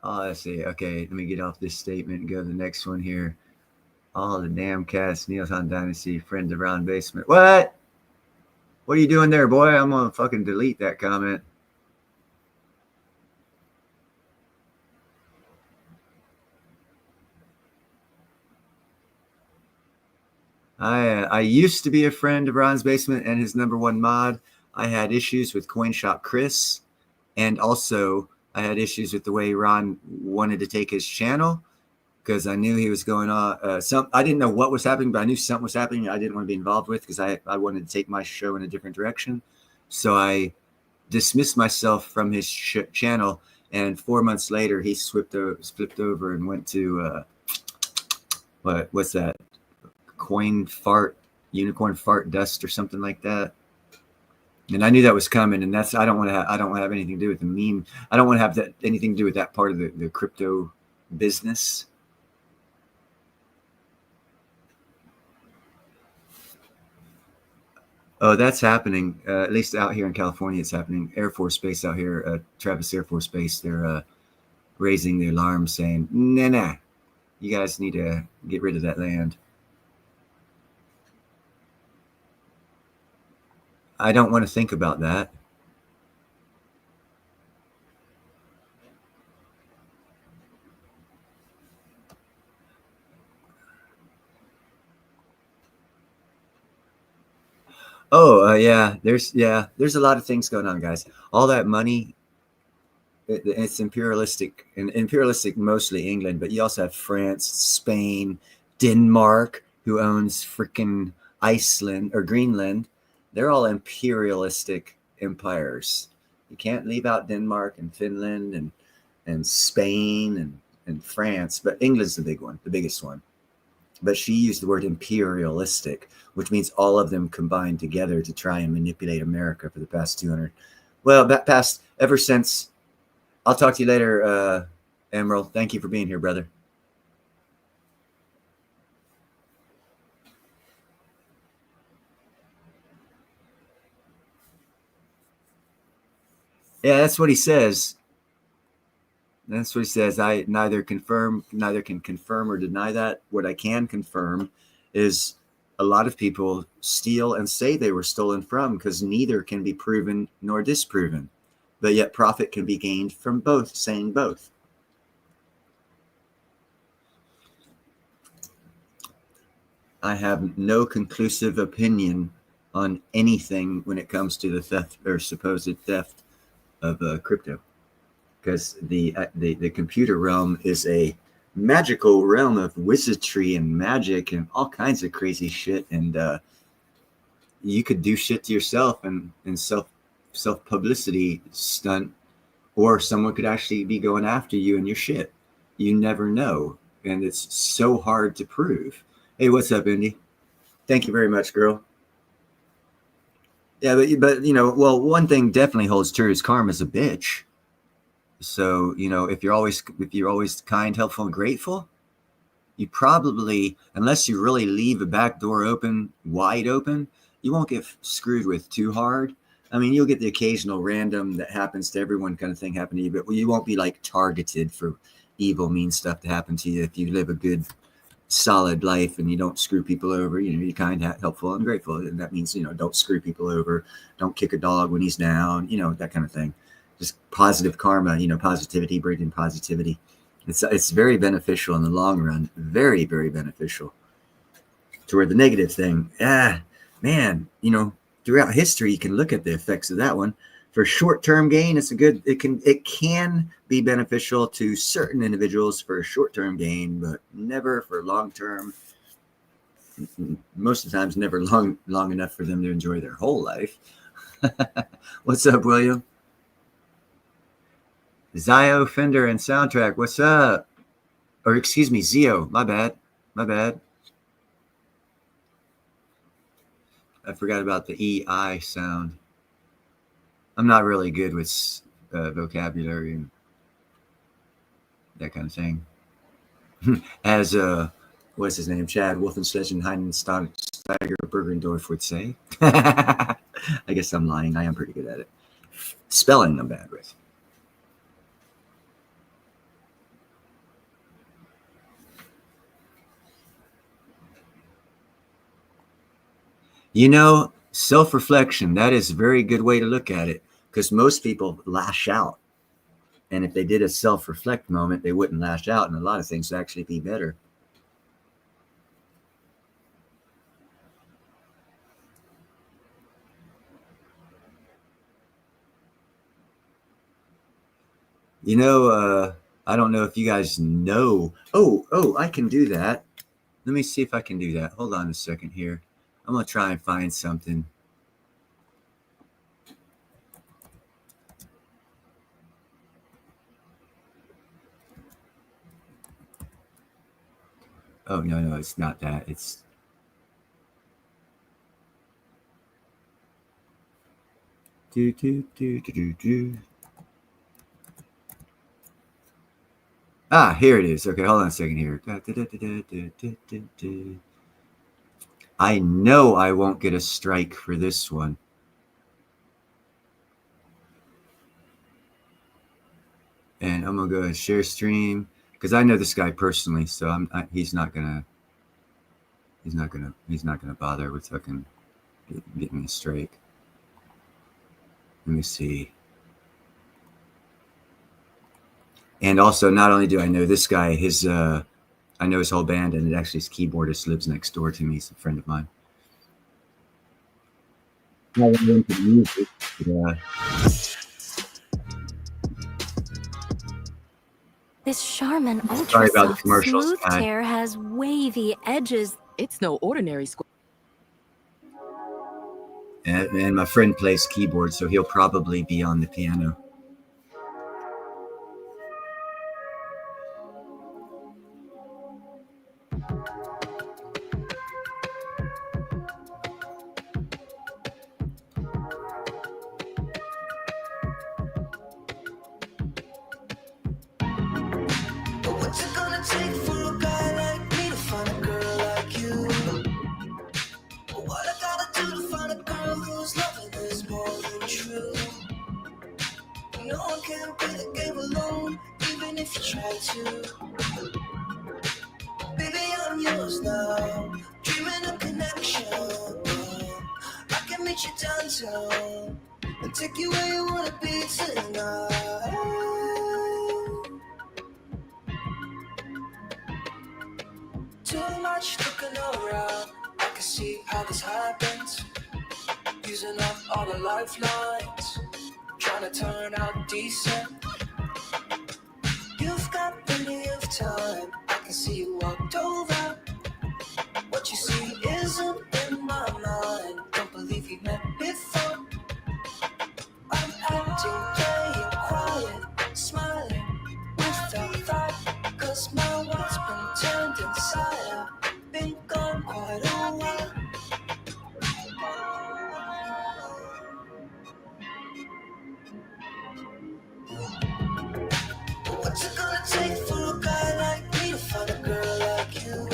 Oh, let's see. Okay, let me get off this statement and go to the next one here. All the damn cats, Neil's Dynasty, friend of Ron Basement. What? What are you doing there, boy? I'm gonna fucking delete that comment. I used to be a friend of Ron's Basement and his #1 mod. I had issues with CoinShop Chris, and also I had issues with the way Ron wanted to take his channel, because I knew he was going on I didn't know what was happening, but I knew something was happening I didn't want to be involved with, because I wanted to take my show in a different direction. So I dismissed myself from his channel, and 4 months later he flipped over and went to what's that? Unicorn fart dust or something like that. And I knew that was coming, and I don't want to have anything to do with the meme. I don't want to have anything to do with that part of the crypto business. Oh, that's happening. At least out here in California, it's happening. Air Force Base out here, Travis Air Force Base, they're raising the alarm saying, nah, you guys need to get rid of that land. I don't want to think about that. Oh, yeah. There's a lot of things going on, guys. All that money, it's imperialistic, and imperialistic mostly England, but you also have France, Spain, Denmark, who owns freaking Iceland or Greenland. They're all imperialistic empires. You can't leave out Denmark and Finland and Spain and France, but England's the big one, the biggest one. But she used the word imperialistic, which means all of them combined together to try and manipulate America for the past 200. Well, ever since. I'll talk to you later, Emerald. Thank you for being here, brother. Yeah, that's what he says. That's what he says. I neither can confirm or deny that. What I can confirm is a lot of people steal and say they were stolen from, because neither can be proven nor disproven. But yet profit can be gained from both, saying both. I have no conclusive opinion on anything when it comes to the theft or supposed theft of crypto, because the computer realm is a magical realm of wizardry and magic and all kinds of crazy shit, and you could do shit to yourself and self publicity stunt, or someone could actually be going after you and your shit. You never know, and it's so hard to prove. Hey, what's up, Indy? Thank you very much, girl. Yeah, but well, one thing definitely holds true is karma's a bitch. So, if you're always kind, helpful, and grateful, you probably, unless you really leave a back door wide open, you won't get screwed with too hard. I mean, you'll get the occasional random that happens to everyone kind of thing happen to you, but you won't be like targeted for evil, mean stuff to happen to you if you live a good, solid life and you don't screw people over. You're kind, helpful, and grateful. And that means, don't screw people over, don't kick a dog when he's down, that kind of thing. Just positive karma, positivity, bringing positivity. It's very beneficial in the long run. Very, very beneficial. To where the negative thing, man, throughout history, you can look at the effects of that one. For short-term gain, it can be beneficial to certain individuals for a short-term gain, but never for long-term. most of the times never long enough for them to enjoy their whole life. What's up, William? Zio, Fender, and Soundtrack, what's up? Or excuse me, Zio, my bad. I forgot about the EI sound. I'm not really good with vocabulary and that kind of thing. As what's his name? Chad Wolfenstein Heidensteiger Bergendorf would say. I guess I'm lying. I am pretty good at it. Spelling I'm bad with. You know, self-reflection, that is a very good way to look at it, because most people lash out. And if they did a self-reflect moment, they wouldn't lash out, and a lot of things would actually be better. You know, I don't know if you guys know. Oh, I can do that. Let me see if I can do that. Hold on a second here. I'm going to try and find something. Oh, no, it's not that. It's Ah, here it is. Okay, hold on a second here. I know I won't get a strike for this one. And I'm gonna go and share stream because I know this guy personally, so he's not gonna bother with fucking getting me a strike. Let me see. And also, not only do I know this guy, I know his whole band, and actually his keyboardist lives next door to me. He's a friend of mine. Not really into music, but, this Charmin Ultra sorry about the Soft commercials, Smooth guy. Tear has wavy edges. It's no ordinary square. And my friend plays keyboard, so he'll probably be on the piano. What's it gonna take for a guy like me to find a girl like you? What I gotta do to find a girl who's loving is more than true? No one can play the game alone, even if you try to. Baby, I'm yours now, dreaming of connection. I can meet you downtown and take you where you wanna be tonight. Too much looking around, I can see how this happens. Using up all the lifelines, trying to turn out decent. You've got plenty of time, I can see you walked over. What you see isn't in my mind, don't believe we met before. I'm acting, playing quiet, smiling without thought, cause my world's been turned inside. I've been gone quite a while. What's it gonna take for a guy like me to find a girl like you?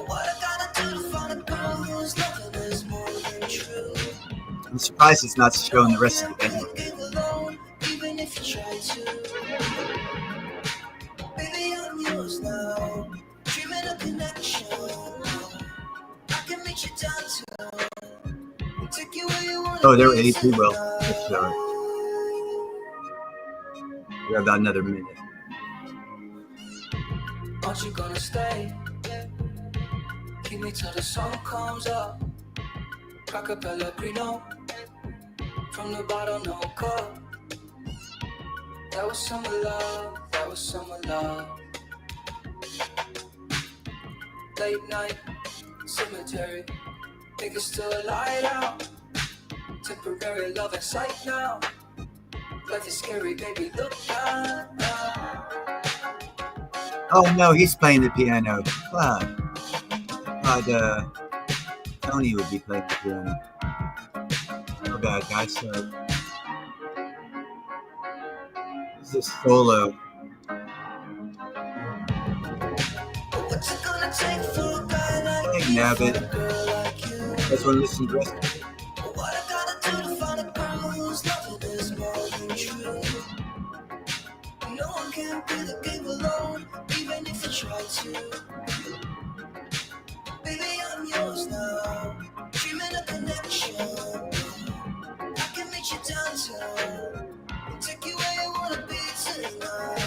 What I gotta do to find a girl who's loving is more than true? I'm surprised it's not showing the rest of the band. Even if you try to. Baby, I'm yours now, dreaming of connection. I can meet you downtown and take you where you want. Oh, they're 82. Well, we have about another minute. Aren't you gonna stay? Keep me till the sun comes up. Crack a Pellegrino from the bottle, no cup. That was summer love, that was summer love. Late night cemetery. Think it's still a light out. Temporary love in sight now. Life is scary, baby, look out. Oh no, he's playing the piano. Fuck. Tony would be playing the piano. Oh bad, guys. Sorry. This is solo. What's it gonna take for a guy like Hey, Nabbit. That's what I listen to the rest of it. what I gotta do to find a girl who's loving is more than true? No one can play the game alone, even if you try to. Baby, I'm yours now, dreaming of connection. I can meet you downtown and take you where you wanna be tonight.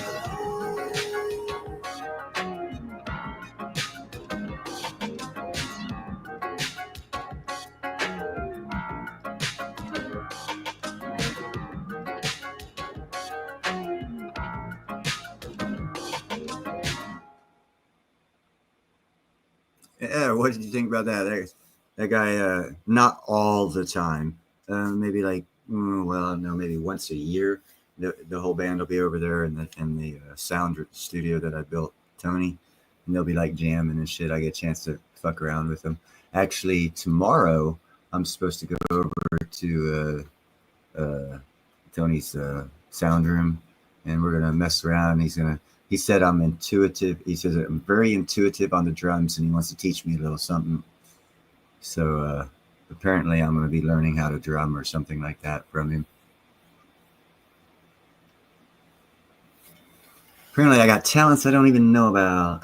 Yeah, what did you think about that? That guy, not all the time. Maybe like, well, no, maybe once a year. The whole band will be over there in the sound studio that I built, Tony, and they'll be like jamming and shit. I get a chance to fuck around with them. Actually, tomorrow I'm supposed to go over to Tony's sound room, and we're gonna mess around. He said I'm intuitive. He says I'm very intuitive on the drums, and he wants to teach me a little something. So apparently I'm going to be learning how to drum or something like that from him. Apparently I got talents I don't even know about.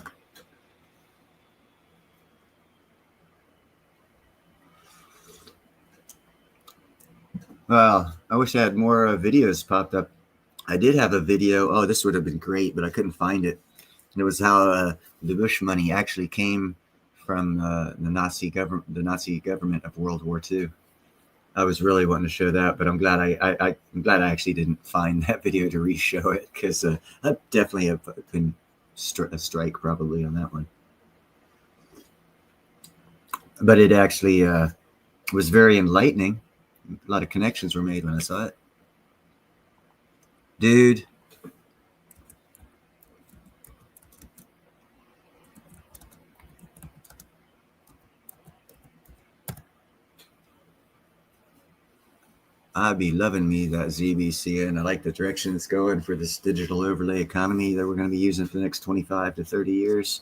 Well, I wish I had more videos popped up. I did have a video. Oh, this would have been great, but I couldn't find it. And it was how the Bush money actually came from the Nazi government of World War II. I was really wanting to show that, but I'm glad I'm glad I actually didn't find that video to re-show it, because I definitely have been a strike probably on that one. But it actually was very enlightening. A lot of connections were made when I saw it. Dude. I'd be loving me that ZBC, and I like the direction it's going for this digital overlay economy that we're going to be using for the next 25 to 30 years.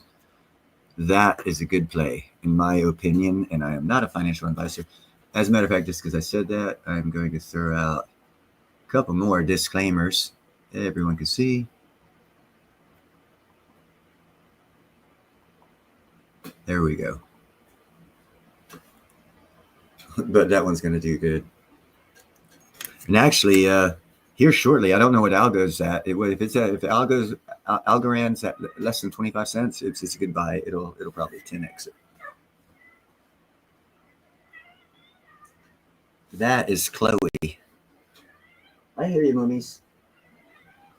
That is a good play, in my opinion, and I am not a financial advisor. As a matter of fact, just because I said that, I'm going to throw out a couple more disclaimers everyone can see. There we go. But that one's going to do good. And actually, here shortly, I don't know what algo's at. If Algorand's at less than 25 cents, it's a good buy. It'll probably 10x it. That is Chloe. I hear you, mummies.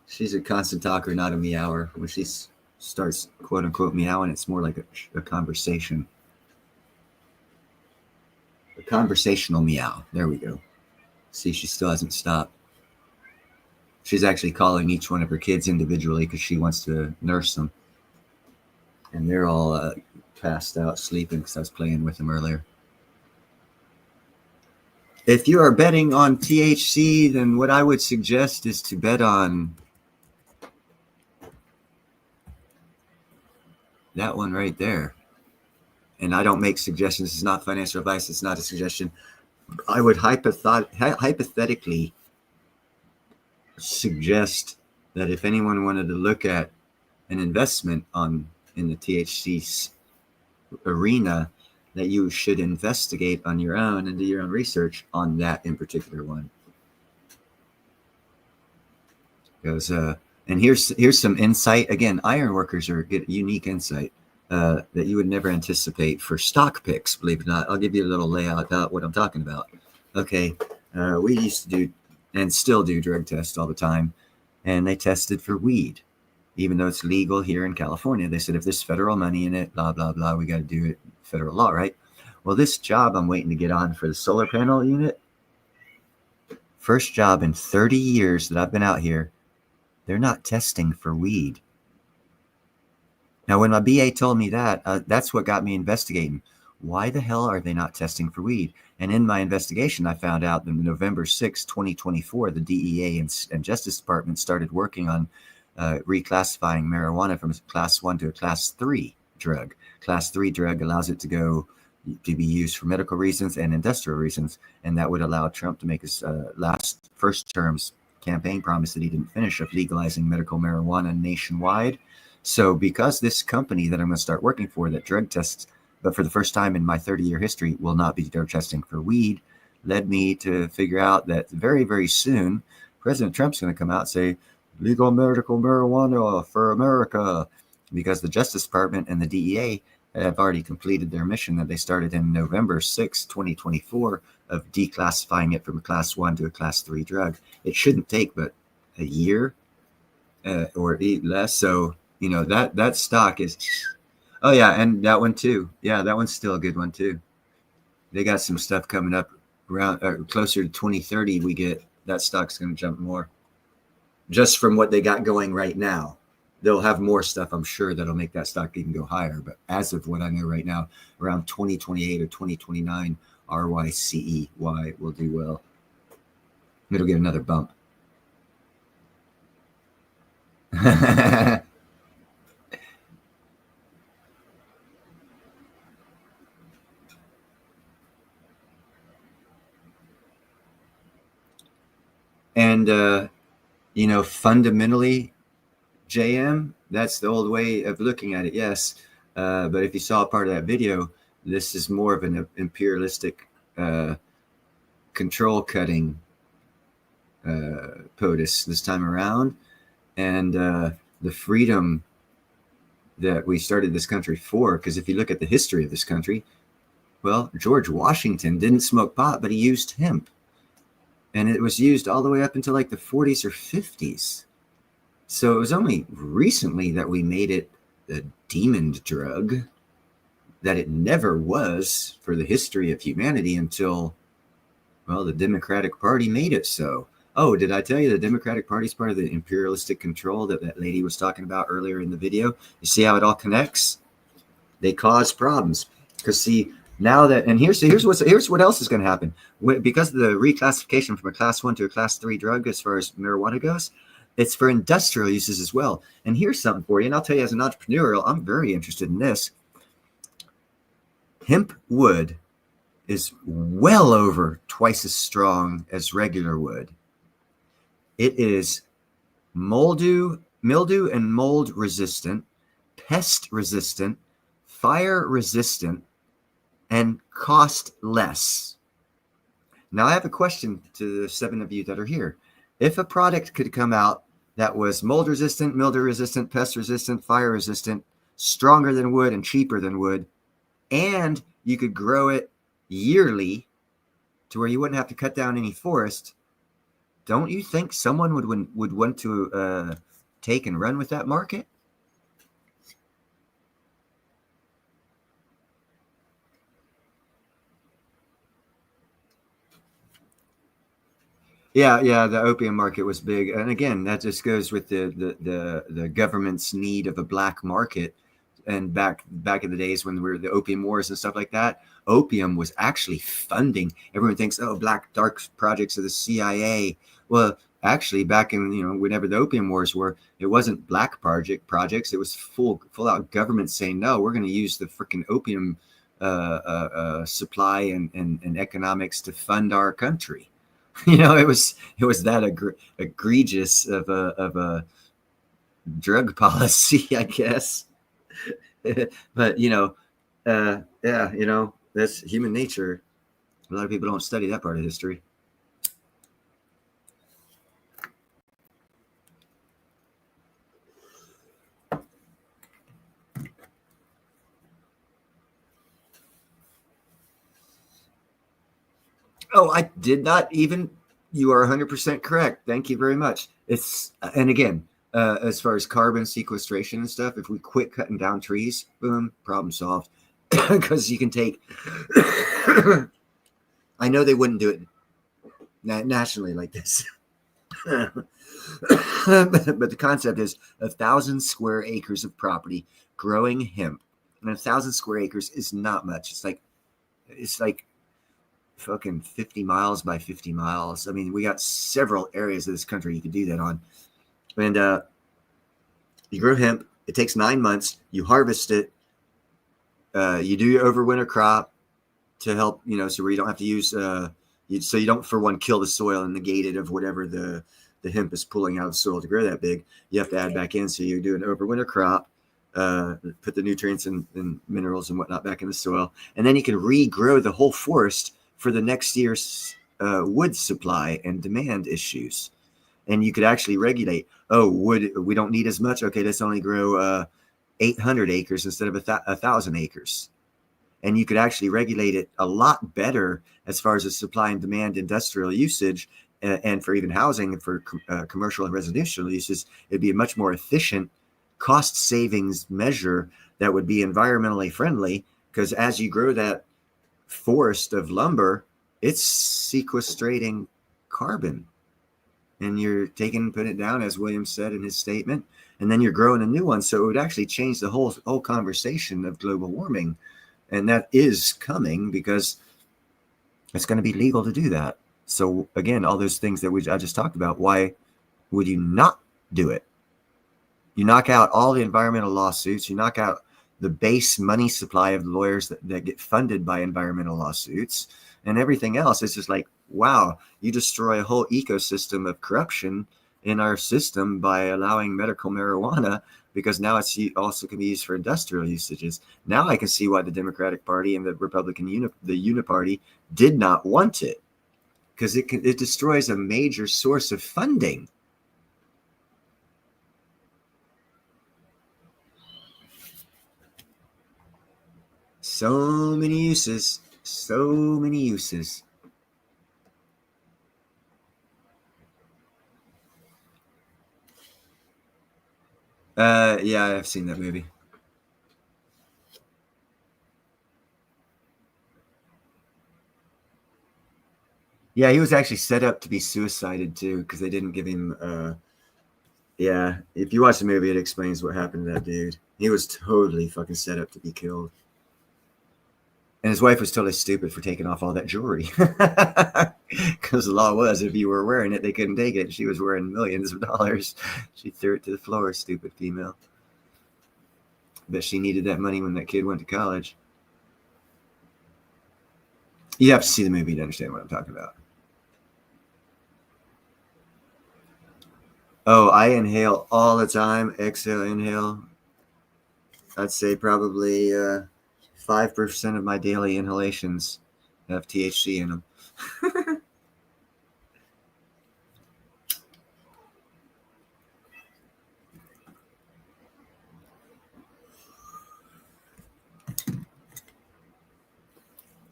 She's a constant talker, not a meower. When she starts quote unquote meowing, it's more like a conversation. A conversational meow. There we go. See, she still hasn't stopped. She's actually calling each one of her kids individually because she wants to nurse them. And they're all passed out sleeping because I was playing with them earlier. If you are betting on THC, then what I would suggest is to bet on that one right there. And I don't make suggestions. It's not financial advice. It's not a suggestion. I would hypothetically suggest that if anyone wanted to look at an investment in the THC arena, that you should investigate on your own and do your own research on that in particular one. Because and here's some insight. Again, iron workers are get unique insight that you would never anticipate for stock picks, believe it or not. I'll give you a little layout about what I'm talking about. Okay, we used to do and still do drug tests all the time, and they tested for weed, even though it's legal here in California. They said if there's federal money in it, blah blah blah, we got to do it federal law, right? Well, this job I'm waiting to get on for the solar panel unit, first job in 30 years that I've been out here, they're not testing for weed. Now, when my BA told me that, that's what got me investigating. Why the hell are they not testing for weed? And in my investigation, I found out that November 6, 2024, the DEA and Justice Department started working on reclassifying marijuana from a class 1 to a class 3 drug. Class 3 drug allows it to be used for medical reasons and industrial reasons, and that would allow Trump to make his first term's campaign promise that he didn't finish of legalizing medical marijuana nationwide. So because this company that I'm going to start working for that drug tests, but for the first time in my 30-year history, will not be drug testing for weed, led me to figure out that very, very soon, President Trump's going to come out and say, legal medical marijuana for America, because the Justice Department and the DEA have already completed their mission that they started in November 6, 2024, of declassifying it from a class 1 to a class 3 drug. It shouldn't take but a year or less. So, you know, that stock is, oh yeah, and that one too. Yeah, that one's still a good one too. They got some stuff coming up around closer to 2030. We get that stock's going to jump more just from what they got going right now. They'll have more stuff, I'm sure, that'll make that stock even go higher. But as of what I know right now, around 2028 or 2029, RYCEY will do well. It'll get another bump. And, you know, fundamentally, JM, that's the old way of looking at it, yes. But if you saw part of that video, this is more of an imperialistic control cutting POTUS this time around. And the freedom that we started this country for, because if you look at the history of this country, well, George Washington didn't smoke pot, but he used hemp. And it was used all the way up until like the 40s or 50s. So it was only recently that we made it a demoned drug, that it never was for the history of humanity until, well, the Democratic Party made it so. Oh, did I tell you the Democratic Party is part of the imperialistic control that lady was talking about earlier in the video? You see how it all connects? They cause problems. Because see, now that, and here's what else is going to happen. Because of the reclassification from a class 1 to a class 3 drug as far as marijuana goes, it's for industrial uses as well. And here's something for you, and I'll tell you as an entrepreneur, I'm very interested in this. Hemp wood is well over twice as strong as regular wood. It is mildew and mold resistant, pest resistant, fire resistant, and cost less. Now I have a question to the 7 of you that are here. If a product could come out that was mold resistant, mildew resistant, pest resistant, fire resistant, stronger than wood and cheaper than wood, and you could grow it yearly to where you wouldn't have to cut down any forest, don't you think someone would want to take and run with that market? Yeah, the opium market was big, and again, that just goes with the government's need of a black market. And back in the days when there were the opium wars and stuff like that, opium was actually funding. Everyone thinks, oh, black dark projects of the CIA. Well, actually, back in whenever the opium wars were, it wasn't black projects. It was full out government saying, no, we're going to use the freaking opium supply and economics to fund our country. It was that egregious of a drug policy, I guess. But that's human nature. A lot of people don't study that part of history. Oh, I did not even. You are 100% correct. Thank you very much. And again, as far as carbon sequestration and stuff, if we quit cutting down trees, boom, problem solved. because you can take. I know they wouldn't do it nationally like this. But the concept is 1,000 square acres of property growing hemp. And 1,000 square acres is not much. It's like fucking 50 miles by 50 miles. I mean, we got several areas of this country you could do that on. And you grow hemp. It takes 9 months. You harvest it. You do your overwinter crop to help, so where you don't have to use, so you don't, for one, kill the soil and negate it of whatever the hemp is pulling out of the soil to grow that big. You have to add back in. So you do an overwinter crop, put the nutrients and minerals and whatnot back in the soil. And then you can regrow the whole forest for the next year's wood supply and demand issues. And you could actually regulate, wood, we don't need as much. Okay, let's only grow 800 acres instead of 1,000 acres. And you could actually regulate it a lot better as far as the supply and demand industrial usage, and for even housing and for commercial and residential uses. It'd be a much more efficient cost savings measure that would be environmentally friendly, because as you grow that forest of lumber, it's sequestrating carbon. And you're putting it down, as William said in his statement, and then you're growing a new one. So it would actually change the whole conversation of global warming. And that is coming because it's going to be legal to do that. So again, all those things that I just talked about, why would you not do it? You knock out all the environmental lawsuits. You knock out the base money supply of the lawyers that get funded by environmental lawsuits, and everything else. It's just like, wow, you destroy a whole ecosystem of corruption in our system by allowing medical marijuana, because now it's also can be used for industrial usages. Now I can see why the Democratic Party and the Republican Uniparty did not want it, because it destroys a major source of funding. So many uses. So many uses. Yeah, I've seen that movie. Yeah, he was actually set up to be suicided too, because they didn't give him. Yeah, if you watch the movie, it explains what happened to that dude. He was totally fucking set up to be killed. And his wife was totally stupid for taking off all that jewelry. Because the law was, if you were wearing it, they couldn't take it. She was wearing millions of dollars. She threw it to the floor, stupid female. But she needed that money when that kid went to college. You have to see the movie to understand what I'm talking about. Oh, I inhale all the time. Exhale, inhale. I'd say probably 5% of my daily inhalations have THC in them.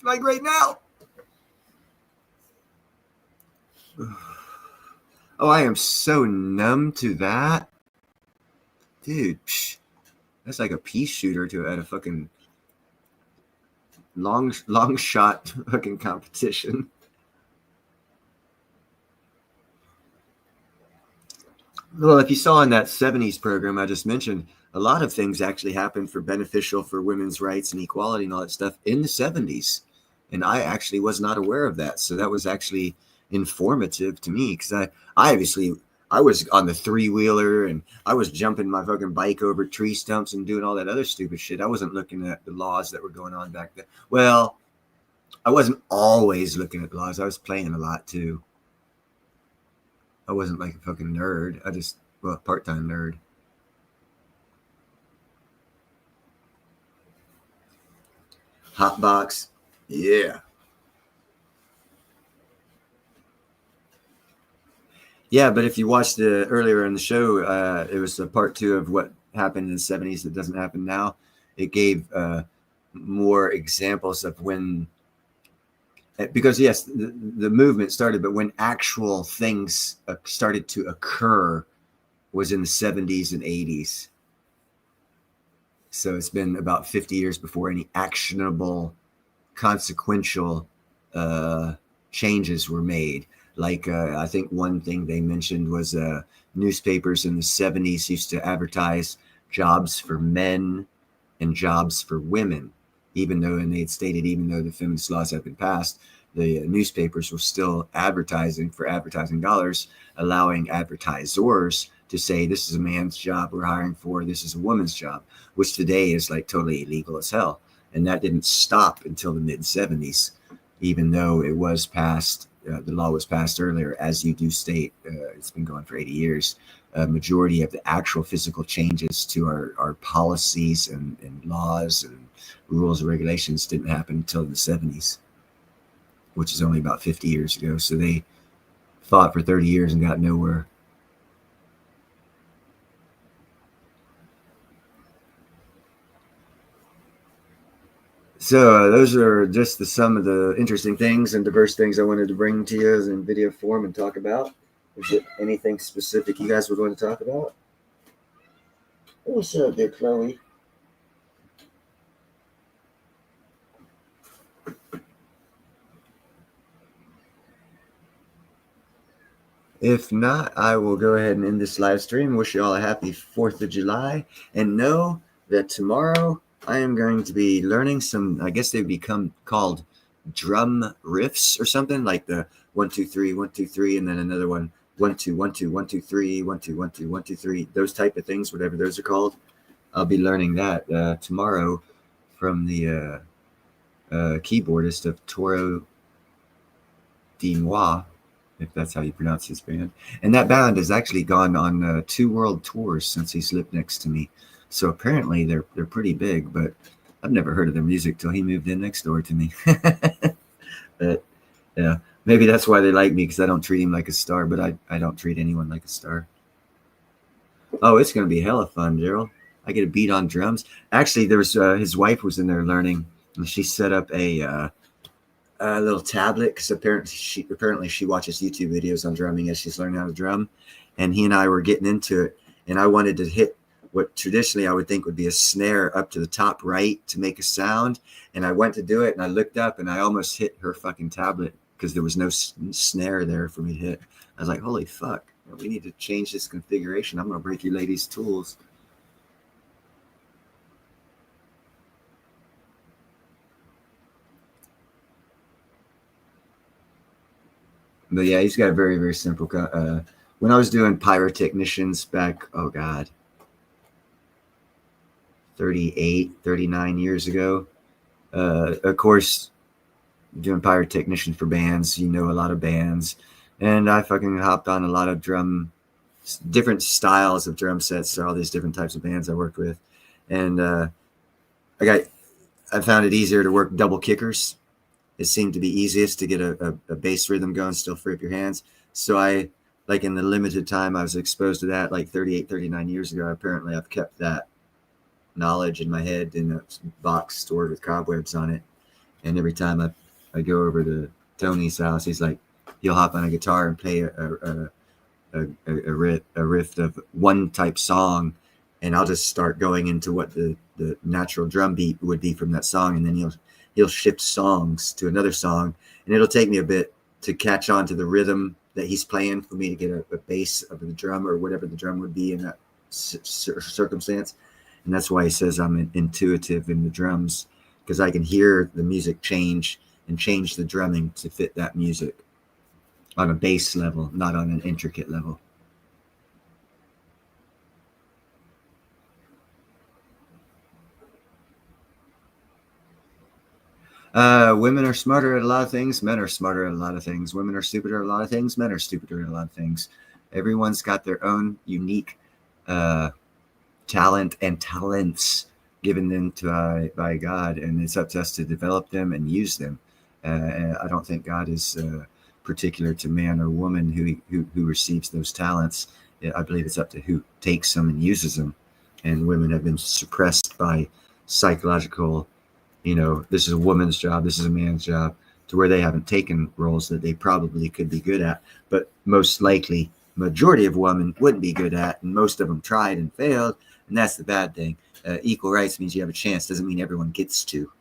Like right now. Oh, I am so numb to that. Dude, that's like a pea shooter at a fucking long shot fucking competition. Well, if you saw in that 70s program I just mentioned, a lot of things actually happened beneficial for women's rights and equality and all that stuff in the 70s. And I actually was not aware of that. So that was actually informative to me, because I was on the 3-wheeler and I was jumping my fucking bike over tree stumps and doing all that other stupid shit. I wasn't looking at the laws that were going on back then. Well, I wasn't always looking at the laws. I was playing a lot too. I wasn't like a fucking nerd. Part-time nerd. Hotbox. Yeah. Yeah, but if you watched earlier in the show, it was a part 2 of what happened in the 70s that doesn't happen now. It gave more examples of when, because yes, the movement started, but when actual things started to occur was in the 70s and 80s. So it's been about 50 years before any actionable, consequential changes were made. Like I think one thing they mentioned was newspapers in the 70s used to advertise jobs for men and jobs for women, even though, and they had stated, even though the feminist laws had been passed, the newspapers were still advertising for advertising dollars, allowing advertisers to say, this is a man's job we're hiring for, this is a woman's job, which today is like totally illegal as hell. And that didn't stop until the mid 70s, even though it was passed, the law was passed earlier, as you do state, it's been going for 80 years. A majority of the actual physical changes to our policies and laws and rules and regulations didn't happen until the 70s, which is only about 50 years ago. So they fought for 30 years and got nowhere. So those are just some of the interesting things and diverse things I wanted to bring to you in video form and talk about. Is there anything specific you guys were going to talk about? What's up there, Chloe? If not, I will go ahead and end this live stream. Wish you all a happy 4th of July. And know that tomorrow I am going to be learning some, I guess they become called drum riffs or something, like the 1, 2, 3, 1, 2, 3, and then another one, 1, 2, 1, 2, 1, 2, 3, 1, 2, 1, 2, 1, 2, 3, those type of things, whatever those are called. I'll be learning that tomorrow from the keyboardist of Toro Di Moi, if that's how you pronounce his band. And that band has actually gone on 2 world tours since he's lived next to me. So apparently they're pretty big, but I've never heard of their music till he moved in next door to me. But yeah, maybe that's why they like me, because I don't treat him like a star, but I don't treat anyone like a star. Oh, it's going to be hella fun, Gerald. I get a beat on drums. Actually, there was his wife was in there learning, and she set up a little tablet, because apparently she watches YouTube videos on drumming as she's learning how to drum. And he and I were getting into it, and I wanted to hit what traditionally I would think would be a snare up to the top right to make a sound. And I went to do it, and I looked up, and I almost hit her fucking tablet because there was no snare there for me to hit. I was like, holy fuck, we need to change this configuration. I'm going to break you ladies' tools. But yeah, he's got a very, very simple. When I was doing pyrotechnicians back, oh God, 38, 39 years ago, of course, doing pyrotechnician for bands, you know, a lot of bands. And I fucking hopped on a lot of different styles of drum sets. So all these different types of bands I worked with. And I found it easier to work double kickers. It seemed to be easiest to get a bass rhythm going, still free up your hands. So I, like in the limited time I was exposed to that, like 38, 39 years ago, apparently I've kept that knowledge in my head in a box stored with cobwebs on it. And every time I go over to Tony's house, he's like, he'll hop on a guitar and play a riff of one type song. And I'll just start going into what the natural drum beat would be from that song. And then he'll shift songs to another song, and it'll take me a bit to catch on to the rhythm that he's playing for me to get a bass of the drum or whatever the drum would be in that circumstance. And that's why he says I'm intuitive in the drums, because I can hear the music change and change the drumming to fit that music on a bass level, not on an intricate level. Women are smarter at a lot of things. Men are smarter at a lot of things. Women are stupider at a lot of things. Men are stupider at a lot of things. Everyone's got their own unique talent and talents given them by God, and it's up to us to develop them and use them. I don't think God is particular to man or woman who receives those talents. I believe it's up to who takes them and uses them. And women have been suppressed by psychological, this is a woman's job, this is a man's job, to where they haven't taken roles that they probably could be good at, but most likely majority of women wouldn't be good at, and most of them tried and failed And that's the bad thing. Equal rights means you have a chance. Doesn't mean everyone gets to.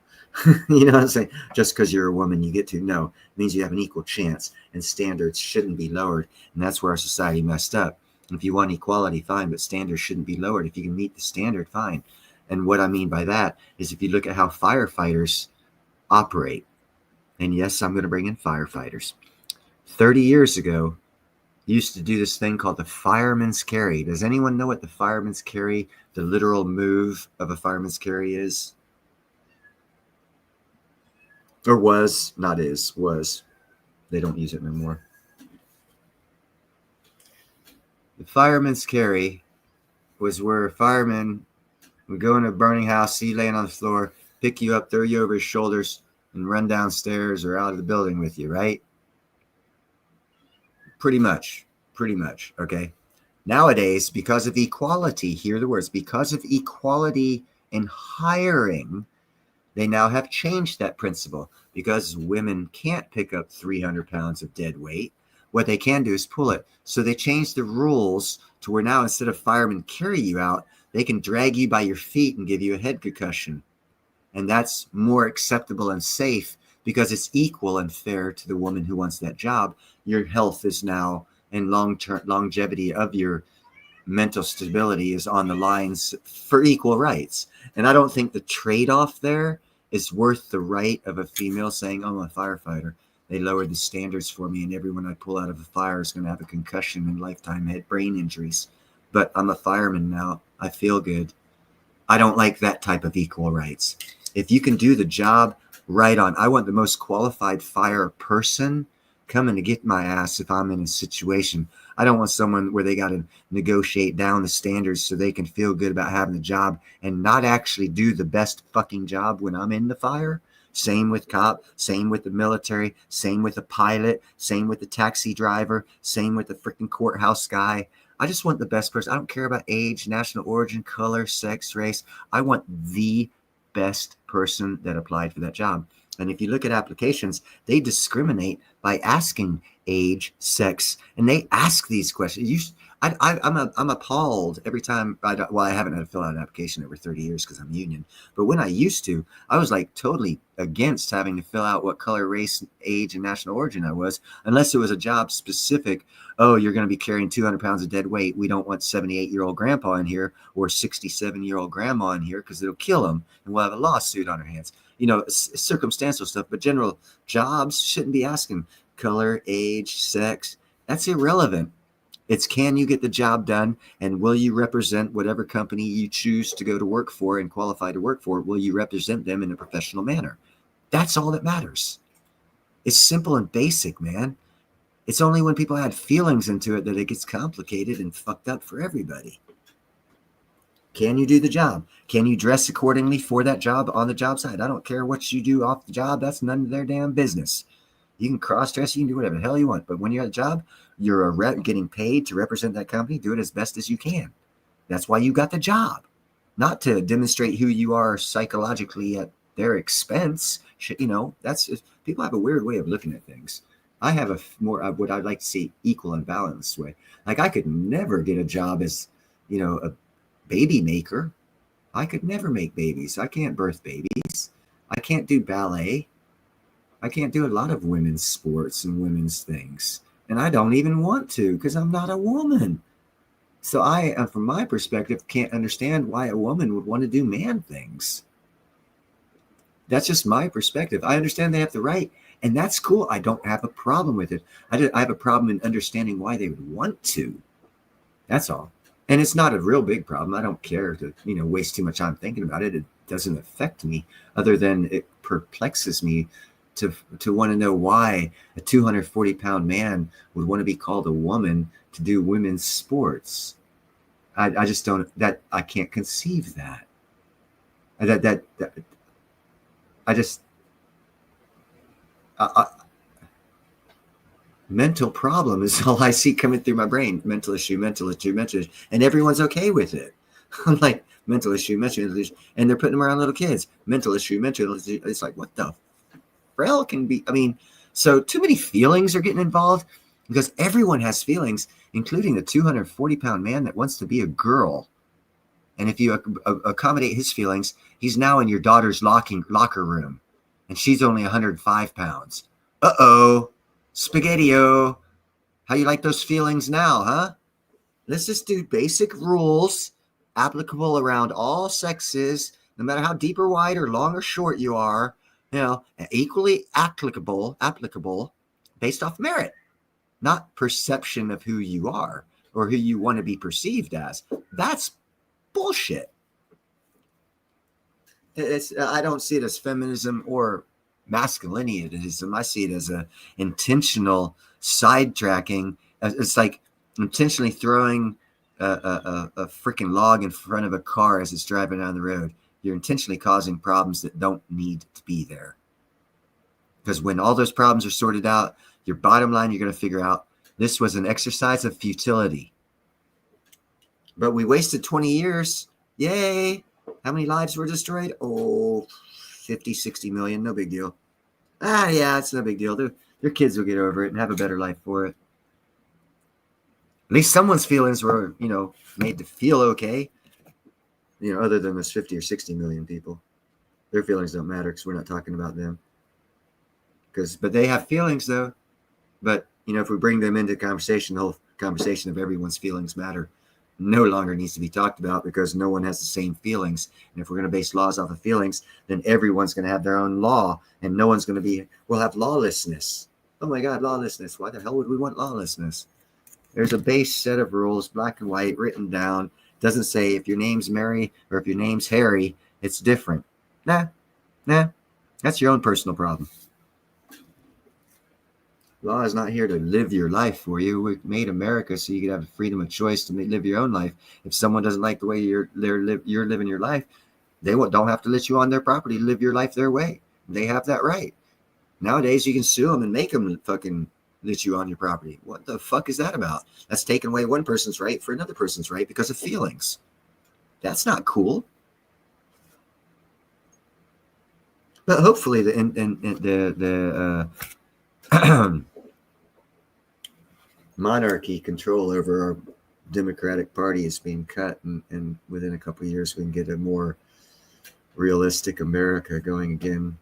You know what I'm saying? Just because you're a woman, you get to. No, it means you have an equal chance, and standards shouldn't be lowered. And that's where our society messed up. If you want equality, fine, but standards shouldn't be lowered. If you can meet the standard, fine. And what I mean by that is if you look at how firefighters operate, and yes, I'm going to bring in firefighters. 30 years ago, used to do this thing called the fireman's carry. Does anyone know what the fireman's carry, the literal move of a fireman's carry is? Or was, not is, was. They don't use it no more. The fireman's carry was where a fireman would go in a burning house, see you laying on the floor, pick you up, throw you over his shoulders, and run downstairs or out of the building with you, right? Pretty much, okay? Nowadays, because of equality, hear the words, because of equality in hiring, they now have changed that principle because women can't pick up 300 pounds of dead weight. What they can do is pull it. So they changed the rules to where now instead of firemen carry you out, they can drag you by your feet and give you a head concussion. And that's more acceptable and safe because it's equal and fair to the woman who wants that job. Your health is now, and long-term longevity of your mental stability is on the lines for equal rights. And I don't think the trade-off there is worth the right of a female saying, oh, I'm a firefighter. They lowered the standards for me, and everyone I pull out of a fire is going to have a concussion and lifetime head brain injuries. But I'm a fireman now. I feel good. I don't like that type of equal rights. If you can do the job right on, I want the most qualified fire person coming to get my ass if I'm in a situation. I don't want someone where they got to negotiate down the standards so they can feel good about having the job and not actually do the best fucking job when I'm in the fire. Same with cop, same with the military, same with the pilot, same with the taxi driver, same with the freaking courthouse guy. I just want the best person. I don't care about age, national origin, color, sex, race. I want the best person that applied for that job. And if you look at applications, they discriminate by asking age, sex, and they ask these questions. I'm appalled every time. I haven't had to fill out an application over 30 years because I'm union. But when I used to, I was like totally against having to fill out what color, race, age, and national origin I was, unless it was a job specific. Oh, you're going to be carrying 200 pounds of dead weight. We don't want 78-year-old grandpa in here or 67-year-old grandma in here because it'll kill them, and we'll have a lawsuit on our hands. You know, circumstantial stuff, but general jobs shouldn't be asking color, age, sex. That's irrelevant. It's can you get the job done, and will you represent whatever company you choose to go to work for and qualify to work for? Will you represent them in a professional manner? That's all that matters. It's simple and basic, man. It's only when people add feelings into it that it gets complicated and fucked up for everybody. Can you do the job? Can you dress accordingly for that job on the job site? I don't care what you do off the job. That's none of their damn business. You can cross-dress. You can do whatever the hell you want. But when you're at a job, you're a rep getting paid to represent that company. Do it as best as you can. That's why you got the job. Not to demonstrate who you are psychologically at their expense. You know, that's just, people have a weird way of looking at things. I have a more of what I'd like to see equal and balanced way. Like I could never get a job as, you know, a baby maker. I could never make babies. I can't birth babies. I can't do ballet. I can't do a lot of women's sports and women's things. And I don't even want to because I'm not a woman. So I, from my perspective, can't understand why a woman would want to do man things. That's just my perspective. I understand they have the right, and that's cool. I don't have a problem with it. I have a problem in understanding why they would want to. That's all. And it's not a real big problem. I don't care to, you know, waste too much time thinking about it. It doesn't affect me other than it perplexes me to want to know why a 240-pound man would want to be called a woman to do women's sports. I just don't, that I can't conceive that. Mental problem is all I see coming through my brain. Mental issue, and everyone's okay with it. I'm like, mental issue, and they're putting them around little kids. Mental issue. It's like, what the hell can be? I mean, so too many feelings are getting involved because everyone has feelings, including the 240-pound man that wants to be a girl. And if you accommodate his feelings, he's now in your daughter's locker room, and she's only 105 pounds. Uh-oh, spaghetti-o. How you like those feelings now, huh? Let's just do basic rules applicable around all sexes, no matter how deep or wide or long or short you are, equally applicable based off merit, not perception of who you are or who you want to be perceived as. That's bullshit. I don't see it as feminism or masculinityism. I see it as a intentional sidetracking. It's like intentionally throwing a freaking log in front of a car as it's driving down the road. You're intentionally causing problems that don't need to be there. Because when all those problems are sorted out, your bottom line, you're going to figure out this was an exercise of futility. But we wasted 20 years. Yay. How many lives were destroyed? Oh, 50, 60 million. No big deal. Yeah, it's no big deal. Their kids will get over it and have a better life for it. At least someone's feelings were, made to feel okay. Other than those 50 or 60 million people. Their feelings don't matter because we're not talking about them. But they have feelings, though. But, if we bring them into conversation, the whole conversation of everyone's feelings matter no longer needs to be talked about because no one has the same feelings. And if we're going to base laws off of feelings, then everyone's going to have their own law and no one's going to we'll have lawlessness. Oh my God, lawlessness. Why the hell would we want lawlessness? There's a base set of rules, black and white, written down. Doesn't say if your name's Mary or if your name's Harry, it's different. Nah, that's your own personal problem. Law is not here to live your life for you. We made America so you could have the freedom of choice to live your own life. If someone doesn't like the way you're living your life, they don't have to let you on their property to live your life their way. They have that right. Nowadays, you can sue them and make them fucking let you on your property. What the fuck is that about? That's taking away one person's right for another person's right because of feelings. That's not cool. But hopefully the monarchy control over our Democratic Party is being cut, and within a couple of years we can get a more realistic America going again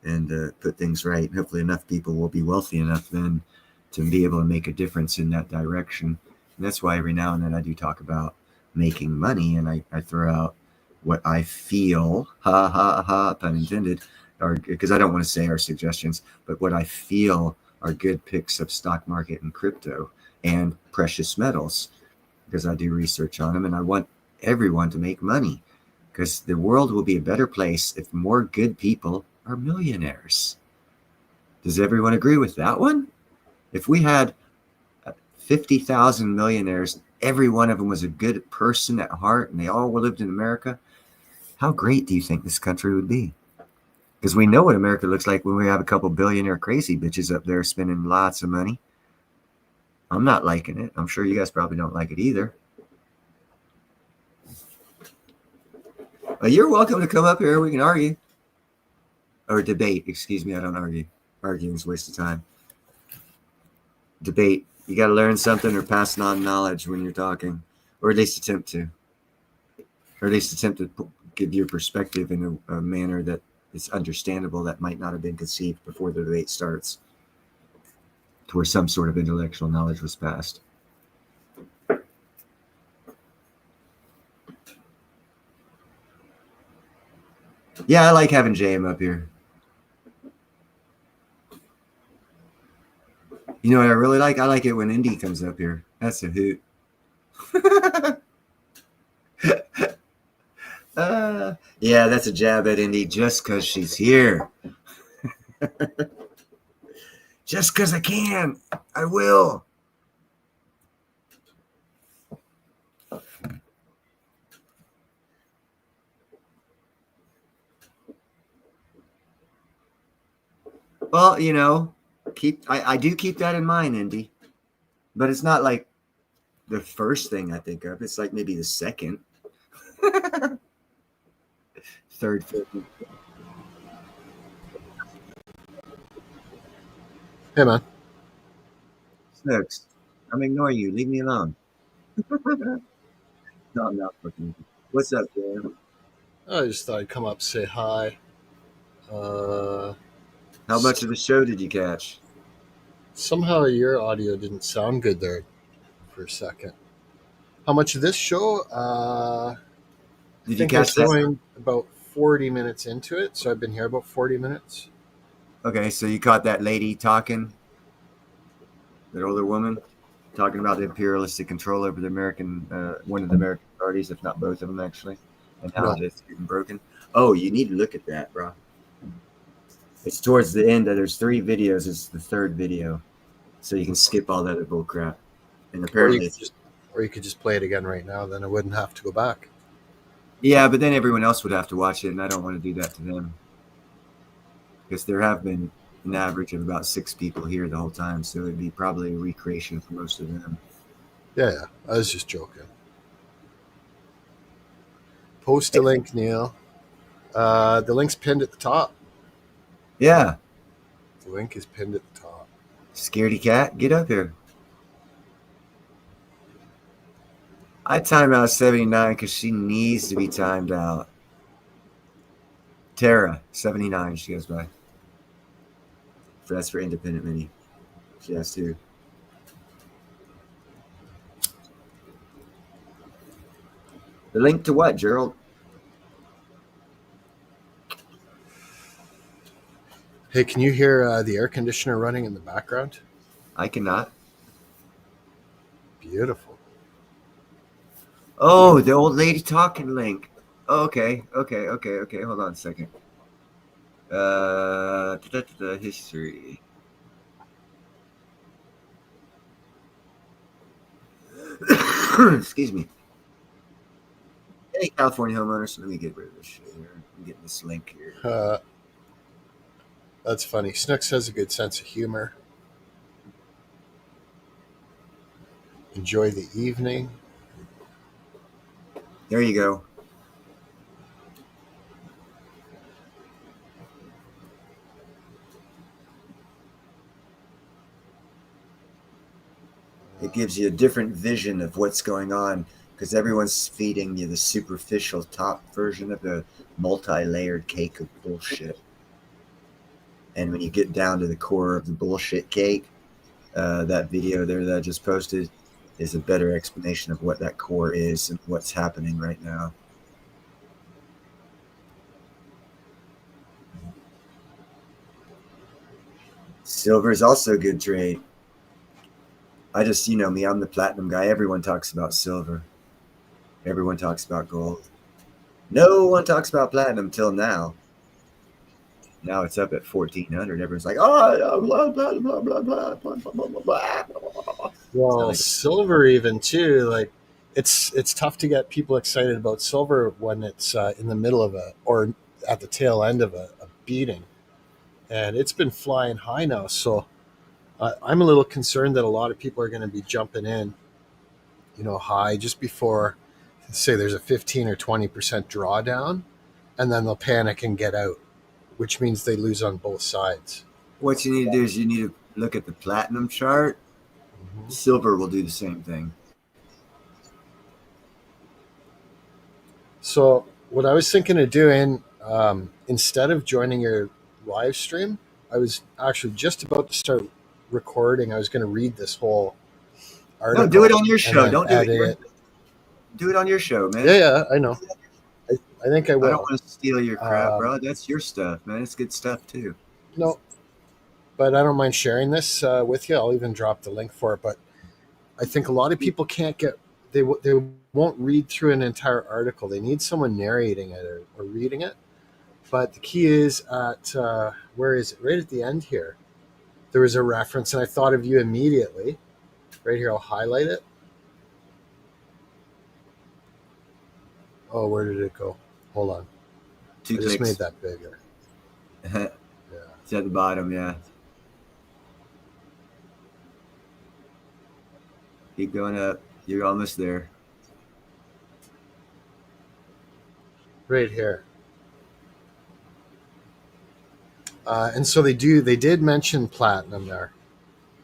and put things right. Hopefully enough people will be wealthy enough then to be able to make a difference in that direction. And that's why every now and then I do talk about making money, and I throw out what I feel, pun intended, or because I don't want to say our suggestions, but what I feel are good picks of stock market and crypto and precious metals, because I do research on them and I want everyone to make money, because the world will be a better place if more good people are millionaires. Does everyone agree with that one? If we had 50,000 millionaires, every one of them was a good person at heart and they all lived in America, how great do you think this country would be? Because we know what America looks like when we have a couple billionaire crazy bitches up there spending lots of money. I'm not liking it. I'm sure you guys probably don't like it either. You're welcome to come up here. We can argue. Or debate. Excuse me. I don't argue. Arguing is a waste of time. Debate. You got to learn something or pass on knowledge when you're talking. Or at least attempt to. Or at least attempt to give your perspective in a manner that it's understandable, that might not have been conceived before the debate starts, to where some sort of intellectual knowledge was passed. Yeah, I like having JM up here. You know what I really like? I like it when Indy comes up here. That's a hoot. Yeah, that's a jab at Indy just because she's here. Just because I can. I will. Well, I do keep that in mind, Indy. But it's not like the first thing I think of. It's like maybe the second. Third, fourth. Hey, man. Six. I'm ignoring you. Leave me alone. No, I'm not fucking. What's up, Jim? I just thought I'd come up, say hi. How much of the show did you catch? Somehow your audio didn't sound good there for a second. How much of this show? I Did you think I catch that? joined about 40 minutes into it, so I've been here about 40 minutes. Okay, so you caught that lady talking, that older woman, talking about the imperialistic control over the American, one of the American parties, if not both of them, actually, and how No. it's getting broken. Oh, you need to look at that, bro. It's towards the end. There's 3 videos. It's the 3rd video, so you can skip all that other bull crap. And apparently, Or you could just play it again right now. Then I wouldn't have to go back. yeah, but then everyone else would have to watch it, and I don't want to do that to them. Because there have been an average of about 6 people here the whole time, so it'd be probably a recreation for most of them. Yeah, I was just joking. Post a link, Neil. The link's pinned at the top. Yeah. The link is pinned at the top. Scaredy cat, get up here. I time out 79 because she needs to be timed out. Tara, 79, she goes by. That's for independent mini. She has 2. The link to what, Gerald? Hey, can you hear the air conditioner running in the background? I cannot. Beautiful. Oh, the old lady talking link. Oh, okay. Hold on a second. History. Excuse me. Hey, California homeowners. Let me get rid of this shit here. I'm getting this link here. That's funny. Snooks has a good sense of humor. Enjoy the evening. There you go. It gives you a different vision of what's going on because everyone's feeding you the superficial top version of the multi-layered cake of bullshit. And when you get down to the core of the bullshit cake, that video there that I just posted is a better explanation of what that core is and what's happening right now. Silver is also a good trade. I just, you know me, I'm the platinum guy. Everyone talks about silver. Everyone talks about gold. No one talks about platinum till now. Now it's up at 1,400. Everyone's like, oh, blah, blah, blah, blah, blah, blah, blah, blah. Well, silver even too. Like, it's tough to get people excited about silver when it's in the middle of or at the tail end of a beating, and it's been flying high now. So I'm a little concerned that a lot of people are going to be jumping in, high just before, say, there's a 15 or 20% drawdown, and then they'll panic and get out, which means they lose on both sides. What you need to do is you need to look at the platinum chart. Mm-hmm. Silver will do the same thing. So what I was thinking of doing, instead of joining your live stream, I was actually just about to start recording. I was going to read this whole article. No, do it on your show. Don't do it. Do it on your show, man. Yeah, I know. I think I will. I don't want to steal your crap, bro. That's your stuff, man. It's good stuff too. No, but I don't mind sharing this with you. I'll even drop the link for it. But I think a lot of people can't get. They won't read through an entire article. They need someone narrating it or reading it. But the key is at where is it? Right at the end here. There was a reference, and I thought of you immediately. Right here, I'll highlight it. Oh, where did it go? Hold on. I just made that bigger. Yeah. It's at the bottom, yeah. Keep going up. You're almost there. Right here. And so they did mention platinum there.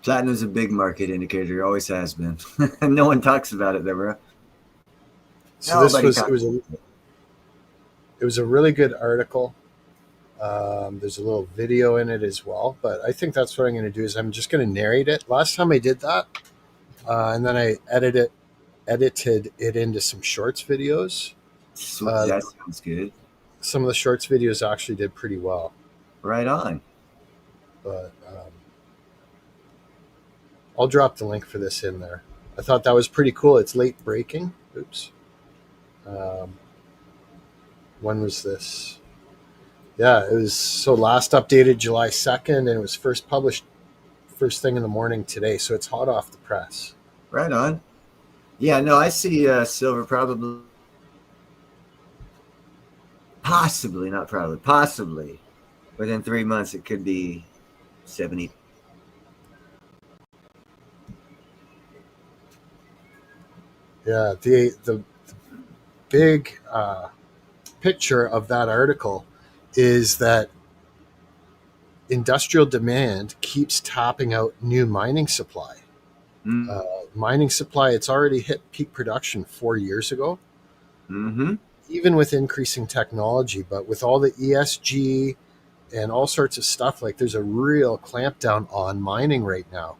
Platinum's a big market indicator. It always has been. No one talks about it there, bro. So this Nobody was talks. it was a really good article. There's a little video in it as well, but I think that's what I'm going to do is I'm just going to narrate it. Last time I did that, and then I edited it into some shorts videos. That sounds good. Some of the shorts videos actually did pretty well. Right on. But I'll drop the link for this in there. I thought that was pretty cool. It's late breaking. Oops. When was this? Yeah, it was so last updated July 2nd, and it was first published first thing in the morning today. So it's hot off the press. Right on. Yeah, no, I see silver possibly, not probably, possibly within 3 months it could be 70. Yeah, the big picture of that article is that industrial demand keeps tapping out new mining supply. Mining supply, it's already hit peak production 4 years ago. Mm-hmm. Even with increasing technology, but with all the ESG and all sorts of stuff, like there's a real clampdown on mining right now.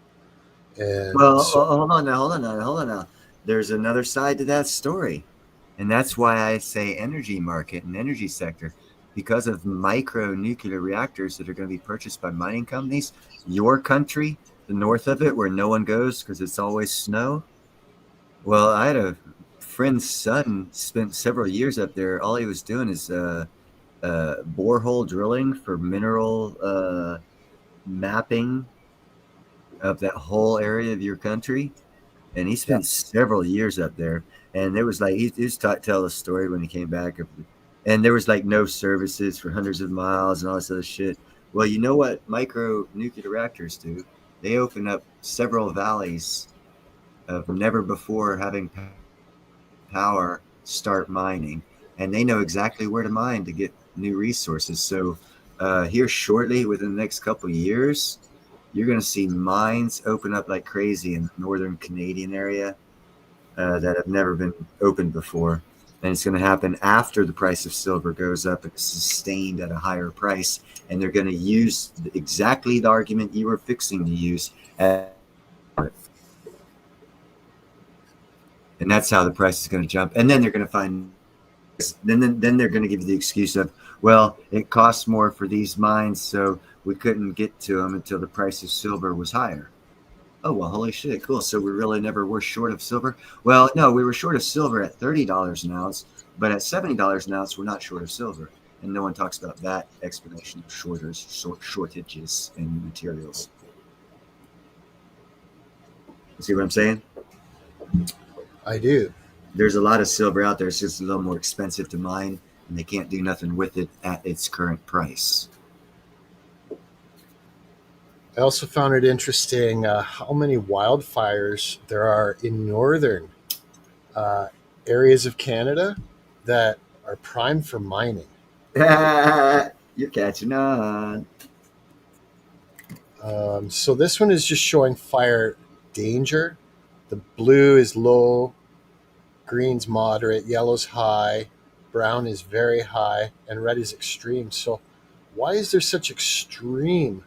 And well, hold on now. There's another side to that story. And that's why I say energy market and energy sector. Because of micro nuclear reactors that are going to be purchased by mining companies, your country, the north of it, where no one goes because it's always snow. Well, I had a friend's son spent several years up there. All he was doing is borehole drilling for mineral mapping of that whole area of your country. And he spent several years up there. And there was like, he used to tell a story when he came back. And there was like no services for hundreds of miles and all this other shit. Well, you know what micro nuclear reactors do? They open up several valleys of never before having power start mining. And they know exactly where to mine to get new resources. So here shortly, within the next couple of years, you're going to see mines open up like crazy in the northern Canadian area that have never been opened before. And it's going to happen after the price of silver goes up. It's sustained at a higher price. And they're going to use exactly the argument you were fixing to use. And that's how the price is going to jump. And then they're going to find, then they're going to give you the excuse of, well, it costs more for these mines, so we couldn't get to them until the price of silver was higher. Oh, well, holy shit, cool. So we really never were short of silver? Well, no, we were short of silver at $30 an ounce, but at $70 an ounce, we're not short of silver. And no one talks about that explanation of shortages in materials. See what I'm saying? I do. There's a lot of silver out there. It's just a little more expensive to mine, and they can't do nothing with it at its current price. I also found it interesting how many wildfires there are in northern areas of Canada that are primed for mining. You're catching on. So this one is just showing fire danger. The blue is low, green's moderate, yellow's high, brown is very high, and red is extreme. So why is there such extreme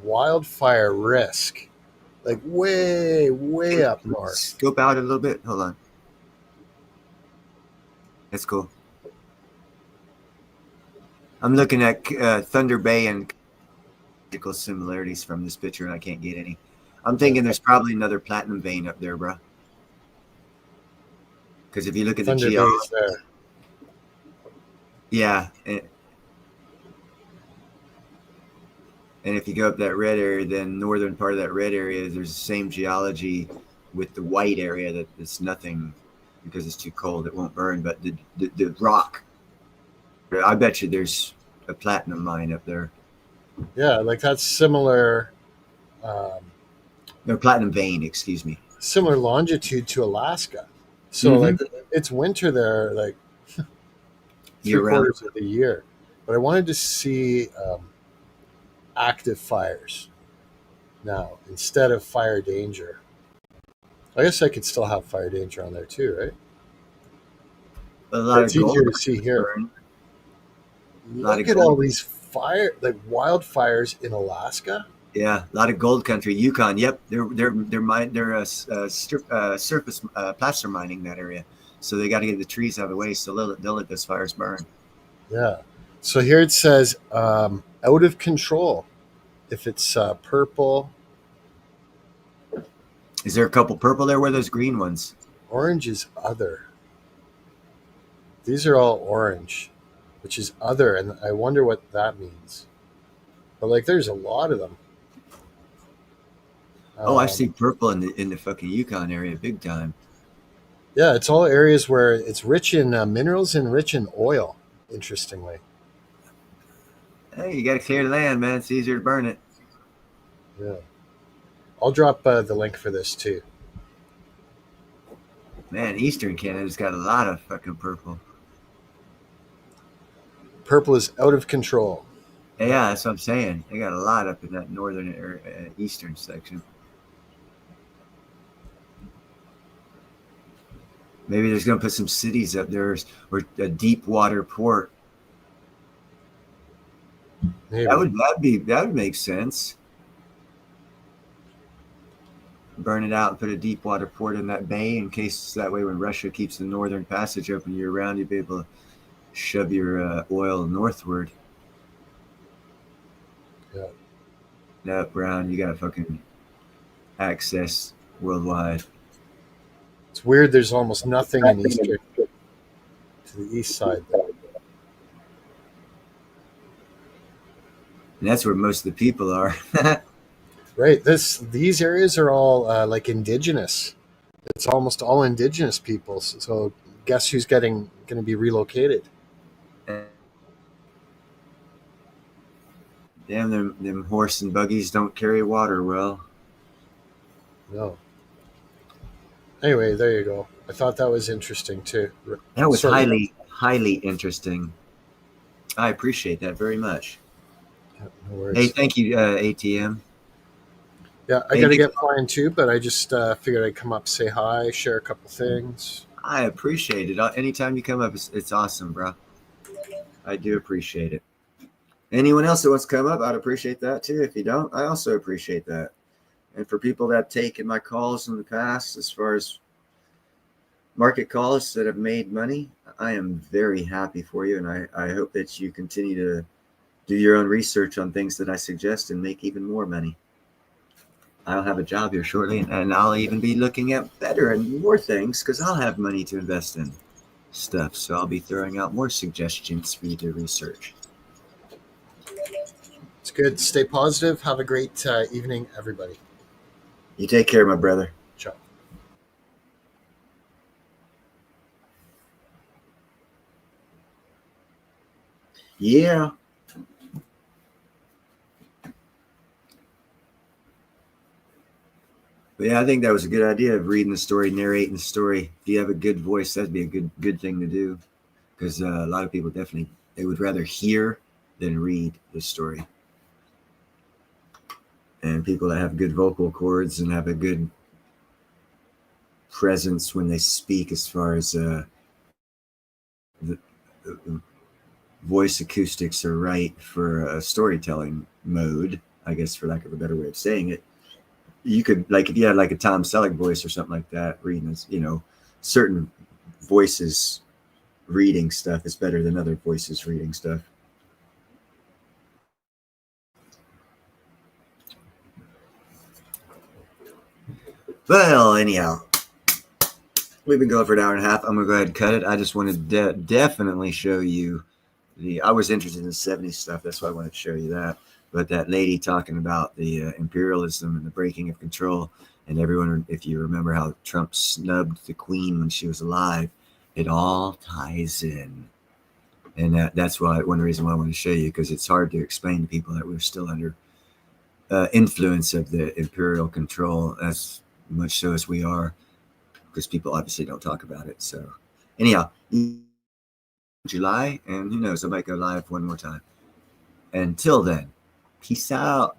wildfire risk? Like way up north. Scope out a little bit. Hold on. That's cool. I'm looking at Thunder Bay and similarities from this picture, and I can't get any. I'm thinking there's probably another platinum vein up there, bro. Because if you look at Thunder the Bay's there. Yeah. And if you go up that red area, then northern part of that red area, there's the same geology with the white area that it's nothing because it's too cold. It won't burn. But the rock, I bet you there's a platinum mine up there. Yeah, like that's similar. No, platinum vein, excuse me. Similar longitude to Alaska. So like it's winter there, like Year round. 3/4 of the year. But I wanted to see active fires now instead of fire danger. I guess I could still have fire danger on there too, right? A lot It's of gold easier to see here. burn. Lot Look of at all gold. these wildfires in Alaska. Yeah, a lot of gold country. Yukon. Yep, they're surface placer mining that area, so they got to get the trees out of the way. So they'll let those fires burn. Yeah. So here it says out of control. If it's purple, Is there a couple purple there? Where are those green ones? orange is other. These are all orange, which is other, and I wonder what that means. But like, there's a lot of them. Oh, I see purple in the fucking Yukon area, big time. Yeah, it's all areas where it's rich in minerals and rich in oil. Interestingly. Hey, you got to clear the land, man. It's easier to burn it. Yeah. I'll drop the link for this too. Man, Eastern Canada's got a lot of fucking purple. Purple is out of control. Yeah, that's what I'm saying. They got a lot up in that northern area, eastern section. Maybe there's going to put some cities up there or a deep water port. Maybe. That would make sense. Burn it out and put a deep water port in that bay in case that way when Russia keeps the northern passage open year round, you'd be able to shove your oil northward. Yeah. Up around, you got fucking access worldwide. It's weird. There's almost nothing in Eastern to the east side there. And that's where most of the people are. Right. These areas are all like indigenous. It's almost all indigenous peoples. So guess who's going to be relocated? Damn, them horse and buggies don't carry water well. No. Anyway, there you go. I thought that was interesting too. That was highly interesting. I appreciate that very much. Yeah, no worries. Hey, thank you, ATM. Yeah, I got to get flying too, but I just figured I'd come up, say hi, share a couple things. I appreciate it. Anytime you come up, it's awesome, bro. I do appreciate it. Anyone else that wants to come up, I'd appreciate that too. If you don't, I also appreciate that. And for people that have taken my calls in the past, as far as market calls that have made money, I am very happy for you. And I hope that you continue to do your own research on things that I suggest and make even more money. I'll have a job here shortly, and I'll even be looking at better and more things because I'll have money to invest in stuff. So I'll be throwing out more suggestions for you to research. It's good. Stay positive. Have a great evening, everybody. You take care, my brother. Ciao. Yeah. But yeah, I think that was a good idea of reading the story, narrating the story. If you have a good voice, that'd be a good thing to do. Because a lot of people they would rather hear than read the story. And people that have good vocal cords and have a good presence when they speak, as far as the voice acoustics are right for a storytelling mode, I guess, for lack of a better way of saying it. You could, like, if you had like a Tom Selleck voice or something like that, reading this, certain voices reading stuff is better than other voices reading stuff. Well, anyhow, we've been going for an hour and a half. I'm going to go ahead and cut it. I just wanted to definitely show you I was interested in the 70s stuff. That's why I wanted to show you that. But that lady talking about the imperialism and the breaking of control, and everyone, if you remember how Trump snubbed the Queen when she was alive, it all ties in. And that's one reason why I want to show you, because it's hard to explain to people that we're still under influence of the imperial control, as much so as we are, because people obviously don't talk about it. So anyhow, July, and who knows, I might go live one more time. Until then, peace out.